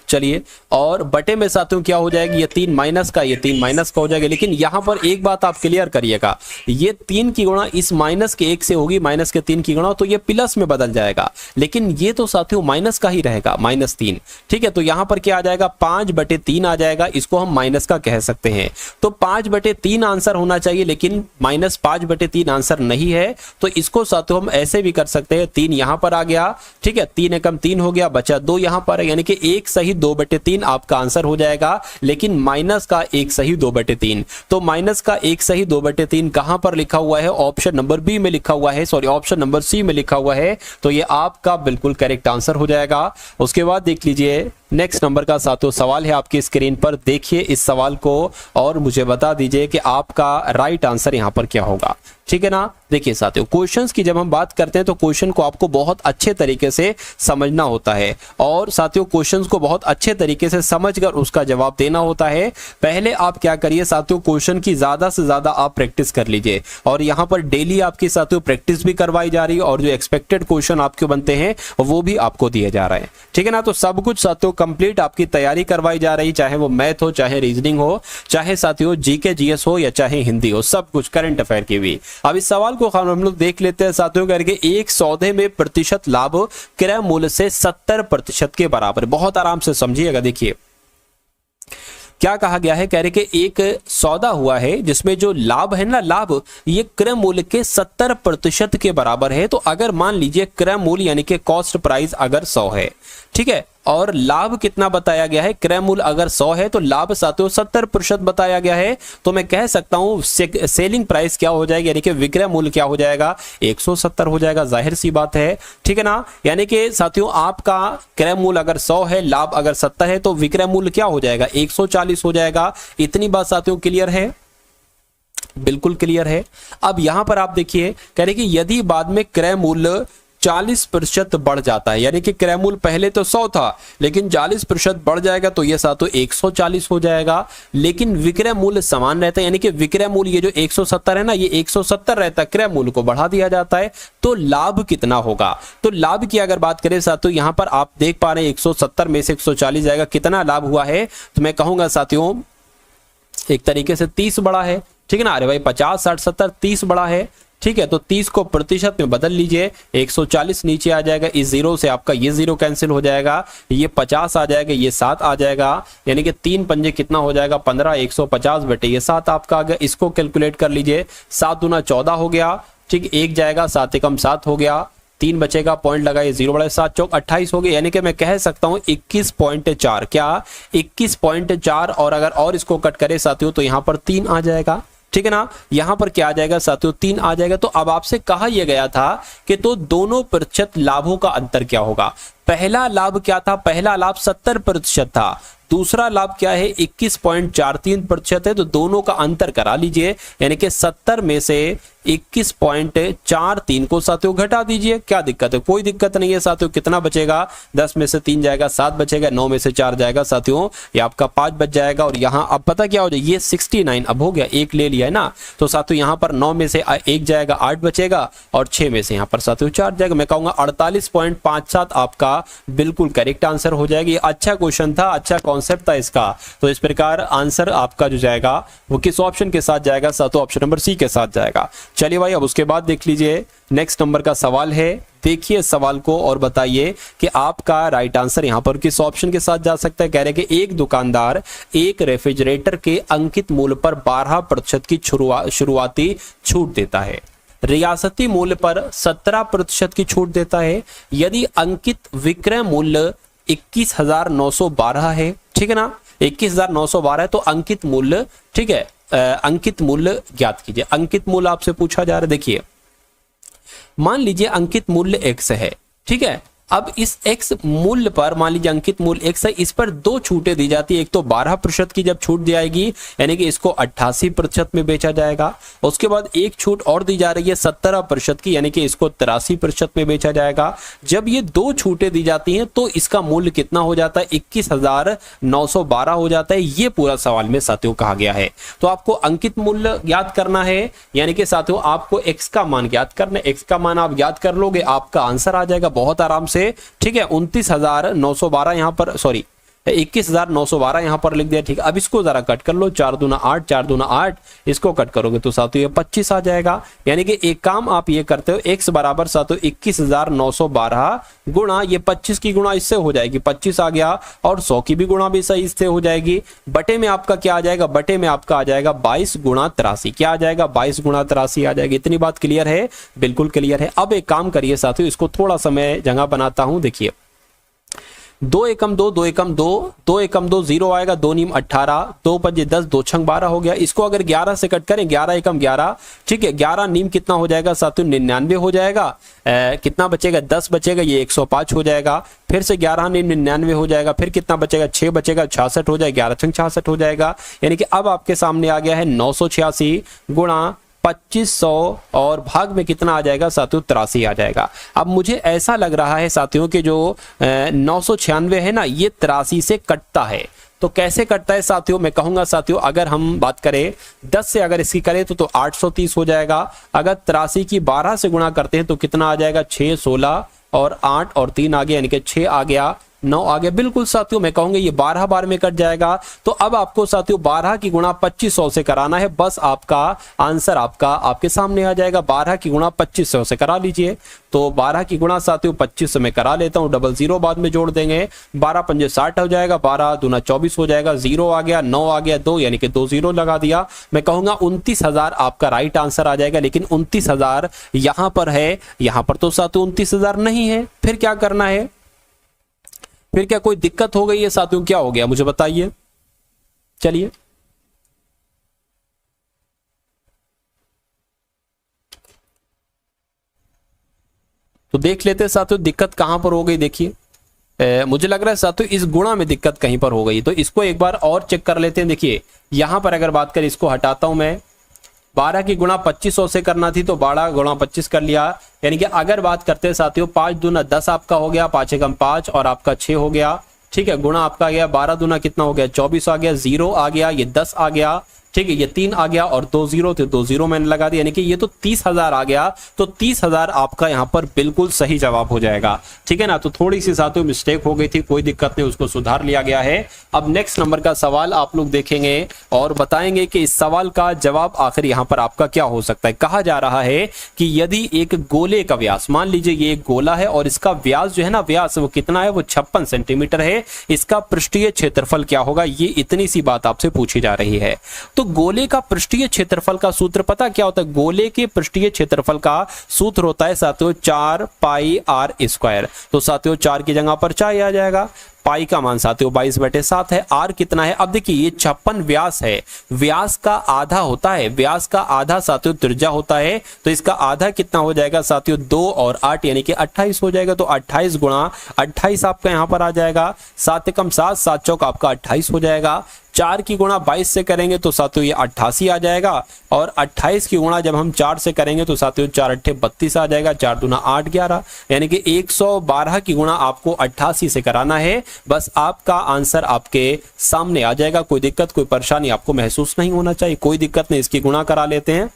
चलिए और बटे में साथियों क्या हो जाएगी, ये 3 माइनस का, ये 3 माइनस का हो जाएगा। लेकिन यहां पर एक बात आप क्लियर करिएगा, ये 3 की गुणा इस माइनस के 1 से होगी, माइनस के 3 की गुणा तो ये प्लस में बदल जाएगा, लेकिन ये तो साथियों माइनस का ही रहेगा, -3। ठीक है, तो यहां पर क्या आ जाएगा, 5/3 आ जाएगा। इसको हम माइनस का कह सकते हैं। तो 5/3 आंसर होना चाहिए, लेकिन -5/3 आंसर नहीं है। तो इसको साथियों हम ऐसे भी कर सकते हैं, 3 यहां पर आ गया, ठीक है, 3 एकम 3 हो गया, बचा 2 यहां पर, यानी कि 1 सही 2/3 आपका आंसर हो जाएगा। लेकिन माइनस का 1 सही 2/3, तो माइनस का 1 सही 2/3 कहां पर लिखा हुआ है, ऑप्शन नंबर बी में लिखा हुआ है, सॉरी ऑप्शन नंबर सी में लिखा हुआ है। तो ये आपका बिल्कुल करेक्ट आंसर हो जाएगा। उसके बाद देख लीजिए नेक्स्ट नंबर का साथियों सवाल है आपकी स्क्रीन पर। देखिए इस सवाल को और मुझे बता दीजिए कि आपका राइट आंसर यहां पर क्या होगा, ठीक है ना। देखिए साथियों, क्वेश्चंस की जब हम बात करते हैं तो क्वेश्चन को आपको बहुत अच्छे तरीके से समझना होता है और साथियों क्वेश्चंस को बहुत अच्छे तरीके से समझकर उसका जवाब देना होता है। पहले आप क्या करिए साथियों, क्वेश्चन की ज्यादा से ज्यादा आप प्रैक्टिस कर लीजिए और यहाँ पर डेली आपकी साथियों प्रैक्टिस भी करवाई जा रही है और जो एक्सपेक्टेड क्वेश्चन आपके बनते हैं वो भी आपको दिए जा रहे हैं, ठीक है ना। तो सब कुछ साथियों कंप्लीट आपकी तैयारी करवाई जा रही, चाहे वो मैथ हो, चाहे रीजनिंग हो, चाहे साथियों जीके जीएस हो या चाहे हिंदी हो, सब कुछ करंट अफेयर की भी। अब इस सवाल को हम लोग देख लेते हैं साथियों करके। एक सौदे में प्रतिशत लाभ क्रय मूल्य से 70% के बराबर। बहुत आराम से समझिएगा। देखिए क्या कहा गया है, कह रहे कि एक सौदा हुआ है जिसमें जो लाभ है ना, लाभ ये क्रय मूल्य के 70% के बराबर है। तो अगर मान लीजिए क्रय मूल्य यानी कि कॉस्ट प्राइस अगर 100 है, ठीक है, और लाभ कितना बताया गया है, क्रय मूल्य अगर 100 है तो लाभ साथियों 70% बताया गया है। तो मैं कह सकता हूं सेलिंग प्राइस क्या हो जाएगी, यानी कि विक्रय मूल्य क्या हो जाएगा, 170 हो जाएगा। जाहिर सी बात है, ठीक है ना। यानी कि साथियों आपका क्रय मूल्य अगर 100 है, लाभ अगर 70 है तो विक्रय मूल्य क्या हो जाएगा, 140 हो जाएगा। इतनी बात साथियों क्लियर है, बिल्कुल क्लियर है। अब यहां पर आप देखिए, कह रहे कि यदि बाद में क्रय मूल्य 40% बढ़ जाता है, यानी कि क्रय मूल्य पहले तो 100 था लेकिन 40% बढ़ जाएगा तो ये साथियों 140 हो जाएगा। लेकिन विक्रय मूल्य समान रहता है, यानी कि विक्रय मूल्य ये जो 170 है ना, ये 170 रहता है, क्रय मूल्य को बढ़ा दिया जाता है। तो लाभ कितना होगा, तो लाभ की अगर बात करें साथियों, यहां पर आप देख पा रहे हैं 170 में से 140 जाएगा, कितना लाभ हुआ है, तो मैं कहूंगा साथियों एक तरीके से 30 बड़ा है, ठीक है ना। अरे भाई 50 60 70 30 बड़ा है, ठीक है। तो 30 को प्रतिशत में बदल लीजिए, 140 नीचे आ जाएगा, इस जीरो से आपका ये जीरो कैंसिल हो जाएगा, ये 50 आ जाएगा, ये 7 आ जाएगा, यानी कि 3 पंजे कितना हो जाएगा 15, 150 बटे ये 7 आपका आ गया। इसको कैलकुलेट कर लीजिए, 7 दूना 14 हो गया, ठीक, 1 जाएगा, 7 एकम 7 हो गया, 3 बचेगा, पॉइंट लगाइए, 0 बड़ा 7 चौक 28 हो गया। यानी कि मैं कह सकता हूं 21.4, क्या 21.4, और अगर और इसको कट करे साथियों तो यहां पर 3 आ जाएगा, ठीक है ना। यहां पर क्या आ जाएगा साथियों 3 आ जाएगा। तो अब आपसे कहा यह गया था कि तो दोनों प्रतिशत लाभों का अंतर क्या होगा। पहला लाभ क्या था, पहला लाभ 70% था, दूसरा लाभ क्या है 21.43% है। तो दोनों का अंतर करा लीजिए, यानी कि 70 में से 21.43 को साथियों घटा दीजिए, क्या दिक्कत है, कोई दिक्कत नहीं है साथियों। कितना बचेगा, 10 में से 3 जाएगा 7 बचेगा, 9 में से 4 जाएगा साथियों, ये आपका 5 बच जाएगा। और यहां अब पता क्या हो जाए, ये 69 अब हो गया, 1 ले लिया है ना, तो साथियों यहां पर 9 में से 1 जाएगा, 8 बचेगा, और 6 में से यहां पर साथियों 4 जाएगा। मैं कहूंगा 48.57 आपका बिल्कुल करेक्ट आंसर हो जाएगी। अच्छा क्वेश्चन था, अच्छा कॉन्सेप्ट था इसका। तो इस प्रकार आंसर आपका जो जाएगा वो किस ऑप्शन के साथ जाएगा साथियों, ऑप्शन नंबर सी के साथ जाएगा। चलिए भाई अब उसके बाद देख लीजिए, नेक्स्ट नंबर का सवाल है। देखिए सवाल को और बताइए कि आपका राइट आंसर यहां पर किस ऑप्शन के साथ जा सकता है। कह रहे कि एक दुकानदार एक रेफ्रिजरेटर के अंकित मूल्य पर 12% की शुरुआती छूट देता है, रियासती मूल्य पर 17% की छूट देता है। यदि अंकित विक्रय मूल्य 21,912 है, ठीक है ना, 21,912 है, तो अंकित मूल्य, ठीक है, अंकित मूल्य ज्ञात कीजिए। अंकित मूल्य आपसे पूछा जा रहा है। देखिए मान लीजिए अंकित मूल्य x है, ठीक है। अब इस x मूल्य पर मान लीजिए अंकित मूल्य x है, इस पर 2 छूटें दी जाती है। एक तो 12% की जब छूट दी जाएगी, यानी कि इसको 88% में बेचा जाएगा। उसके बाद एक छूट और दी जा रही है 17% की, यानी कि इसको 83% में बेचा जाएगा। जब ये 2 छूटें दी जाती हैं तो इसका मूल्य कितना हो जाता है, 21,912 हो जाता है। ये पूरा सवाल में साथियों कहा गया है। तो आपको अंकित मूल्य ज्ञात करना है, यानी कि साथियों आपको x का मान ज्ञात करना है। x का मान आप ज्ञात कर लोगे, आपका आंसर आ जाएगा बहुत आराम से, ठीक है। 29,912 यहां पर, सॉरी 21,912 यहां पर लिख दिया, ठीक है। अब इसको जरा कट कर लो, 4 दूना 8, 4 दूना 8, इसको कट करोगे तो साथियों ये 25 आ जाएगा। यानी कि एक काम आप ये करते हो, x बराबर साथियों 21,912 गुणा ये 25 की गुणा इससे हो जाएगी, 25 आ गया, और 100 की भी गुणा भी सही इससे हो जाएगी। बटे में आपका क्या आ जाएगा, बटे में आपका आ जाएगा 22 गुणा 83, क्या आ जाएगा 22 गुणा 83 आ जाएगी। इतनी बात क्लियर है, बिल्कुल क्लियर है। अब एक काम करिए साथियों, इसको थोड़ा सा मैं जगह बनाता हूं। देखिए 2 एकम 2, 2 एकम 2, 2 एकम 2 0 आएगा, 2 नीम 18, 2 पंजे 10, 2 छंग 12 हो गया। इसको अगर 11 से कट करें, 11 एकम 11, ठीक है, 11 नीम कितना हो जाएगा साथियों 99 हो जाएगा। कितना बचेगा, 10 बचेगा, ये 105 हो जाएगा। फिर से 11 नीम 99 हो जाएगा, फिर कितना बचेगा 6 बचेगा, 66 हो जाएगा, 11 छंग 66 हो जाएगा। यानी कि अब आपके सामने आ गया है 986 गुणा 2500 और भाग में कितना आ जाएगा साथियों 83 आ जाएगा। अब मुझे ऐसा लग रहा है साथियों कि जो 996 है ना ये 83 से कटता है। तो कैसे कटता है साथियों, मैं कहूंगा साथियों अगर हम बात करें 10 से अगर इसकी करें तो 830 हो जाएगा। अगर 83 की 12 से गुणा करते हैं तो कितना आ जाएगा 6, 16 और 8 और 3 आ गया, यानी कि 6 आ गया, 9 आ गया। बिल्कुल साथियों मैं कहूंगा ये 12 बार में कट जाएगा। तो अब आपको साथियों 12 की गुणा 2500 से कराना है, बस आपका आंसर आपके सामने आ जाएगा। 12 की गुणा 2500 से करा लीजिए। तो 12 की गुणा साथियों 2500 में करा लेता हूं, डबल जीरो बाद में जोड़ देंगे, 12 पंजे 60 हो जाएगा, 12 दूना 24 हो जाएगा, 0 आ गया, 9 आ गया, 2 यानी कि 2 जीरो लगा दिया। मैं कहूंगा 29,000 आपका राइट आंसर आ जाएगा। लेकिन 29,000 यहां पर है, यहां पर तो साथियों 29,000 नहीं है। फिर क्या करना है, फिर क्या कोई दिक्कत हो गई है साथियों, क्या हो गया मुझे बताइए। चलिए तो देख लेते हैं साथियों दिक्कत कहां पर हो गई। देखिए मुझे लग रहा है साथियों इस गुणा में दिक्कत कहीं पर हो गई, तो इसको एक बार और चेक कर लेते हैं। देखिए यहां पर अगर बात करें, इसको हटाता हूं मैं, 12 की गुणा 2500 से करना थी तो 12 गुणा 25 कर लिया। यानी कि अगर बात करते हैं साथियों 5 दूना 10 आपका हो गया, 5 एकम 5 और आपका 6 हो गया। ठीक है, गुणा आपका गया 12 दूना कितना हो गया 24 आ गया, 0 आ गया, ये 10 आ गया। ठीक है, ये 3 आ गया और 2 जीरो थे, 2 जीरो मैंने लगा दिया, यानी कि ये तो 30,000 आ गया। तो 30,000 आपका यहाँ पर बिल्कुल सही जवाब हो जाएगा। ठीक है ना, तो थोड़ी सी साथियों मिस्टेक हो गई थी, कोई दिक्कत नहीं, उसको सुधार लिया गया है। अब नेक्स्ट नंबर का सवाल आप लोग देखेंगे और बताएंगे कि इस सवाल का जवाब आखिर यहाँ पर आपका क्या हो सकता है। कहा जा रहा है कि यदि एक गोले का व्यास, मान लीजिए ये एक गोला है और इसका व्यास जो है ना, व्यास वो कितना है, वो 56 सेंटीमीटर है, इसका पृष्ठीय क्षेत्रफल क्या होगा, ये इतनी सी बात आपसे पूछी जा रही है। तो गोले का पृष्ठीय क्षेत्रफल का सूत्र पता क्या होता है, गोले के पृष्ठीय क्षेत्रफल का सूत्र होता है साथियों 4 पाई आर स्क्वायर। तो साथियों 4 की जगह पर 4 आ जाएगा, पाई का मान साथियों 22/7 है, आर कितना है, अब देखिए ये 56 व्यास है, व्यास का आधा होता है, व्यास का आधा साथियों त्रिज्या होता है, तो इसका आधा कितना हो जाएगा साथियों 2 और 8 यानी कि 28 हो जाएगा। तो 28 गुणा 28 आपका यहां पर आ जाएगा, 7 एकम 7, 7 चौक आपका 28 हो जाएगा। 4 की गुणा 22 से करेंगे तो साथियों ये 88 आ जाएगा, और 28 की गुणा जब हम 4 से करेंगे तो साथियों 4 अट्ठे 32 आ जाएगा, 4 दूना 8 11, यानी कि 112 की गुणा आपको 88 से कराना है। बस आपका आंसर आपके सामने आ जाएगा। कोई दिक्कत कोई परेशानी आपको महसूस नहीं होना चाहिए, कोई दिक्कत नहीं। इसकी गुणा करा लेते हैं,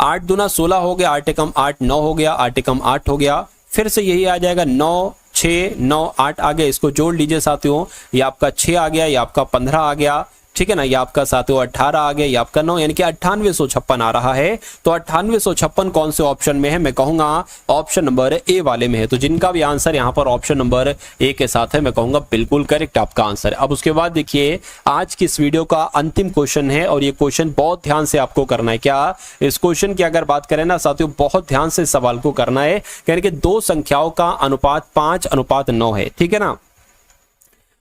8 दूना 16 हो गया, 8 एकम 8 9 हो गया, 8 एकम 8 हो गया, फिर से यही आ जाएगा 9 6 9 8 आ गया, इसको जोड़ लीजिए साथियों, ये आपका 6 आ गया, ये आपका 15 आ गया। ठीक है ना, ये आपका साथियों 18 आ गया, ये आपका 9 यानी कि 9856 आ रहा है। तो 9856 कौन से ऑप्शन में है, मैं कहूंगा ऑप्शन नंबर ए वाले में है। तो जिनका भी आंसर यहाँ पर ऑप्शन नंबर ए के साथ है, मैं कहूंगा बिल्कुल करेक्ट आपका आंसर है। अब उसके बाद देखिए आज की इस वीडियो का अंतिम क्वेश्चन है, और ये क्वेश्चन बहुत ध्यान से आपको करना है। क्या इस क्वेश्चन की अगर बात करें ना साथियों, बहुत ध्यान से सवाल को करना है, यानी कि दो संख्याओं का अनुपात 5:9 है। ठीक है ना,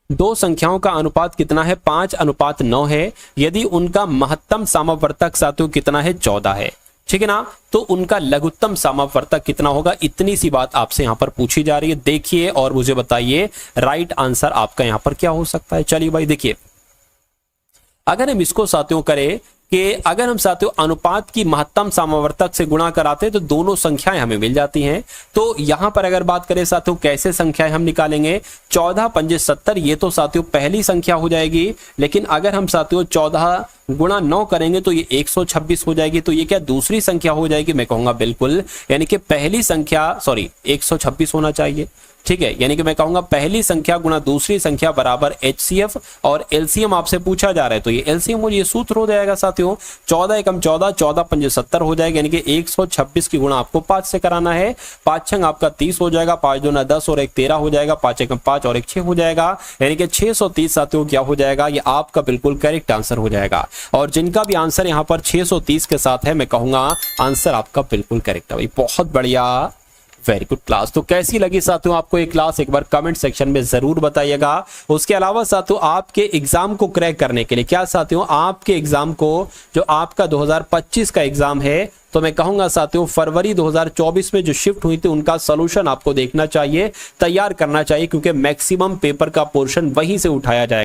दो संख्याओं का अनुपात कितना है 5:9 है। यदि उनका महत्तम सामवर्तक साथियों कितना है 14 है, ठीक है ना, तो उनका लघुत्तम सामवर्तक कितना होगा, इतनी सी बात आपसे यहां पर पूछी जा रही है। देखिए और मुझे बताइए राइट आंसर आपका यहां पर क्या हो सकता है। चलिए भाई देखिए, अगर हम इसको साथियों करें कि अगर हम साथियों अनुपात की महत्तम सामवर्तक से गुणा कराते हैं तो दोनों संख्याएं हमें मिल जाती हैं। तो यहां पर अगर बात करें साथियों कैसे संख्याएं हम निकालेंगे, 14 पंजे 70, ये तो साथियों पहली संख्या हो जाएगी। लेकिन अगर हम साथियों 14 गुणा 9 करेंगे तो ये 126 हो जाएगी। तो ये क्या दूसरी संख्या हो जाएगी, मैं कहूंगा बिल्कुल, यानी कि पहली संख्या 126 होना चाहिए। ठीक है, यानी कि मैं कहूंगा पहली संख्या गुणा दूसरी संख्या बराबर HCF, और एलसीएम आपसे पूछा जा रहा है तो ये एलसीएम और ये सूत्र हो जाएगा साथियों 14 एकम 14, 14 पंजे 70 हो जाएगा, यानी कि 126 की गुणा आपको 5 से कराना है। 5 छंग आपका 30 हो जाएगा, 5 दूना 10 और 1 13 हो जाएगा, 5 एकम 5 और 1 6 हो जाएगा, यानी कि 630 साथियों क्या हो जाएगा, ये आपका बिल्कुल करेक्ट आंसर हो जाएगा। और जिनका भी आंसर यहाँ पर 630 के साथ है, मैं कहूंगा आंसर आपका बिल्कुल करेक्ट है भाई, बहुत बढ़िया, वेरी गुड क्लास। तो कैसी लगी साथियों आपको ये क्लास, एक बार कमेंट सेक्शन में जरूर बताइएगा। उसके अलावा साथियों आपके एग्जाम को क्रैक करने के लिए, क्या साथियों आपके एग्जाम को, जो आपका 2025 का एग्जाम है, तो मैं कहूंगा साथियों फरवरी 2024 में जो शिफ्ट हुई थी उनका सॉल्यूशन आपको देखना चाहिए, तैयार करना चाहिए, क्योंकि मैक्सिमम पेपर का पोर्शन वहीं से उठाया जाएगा।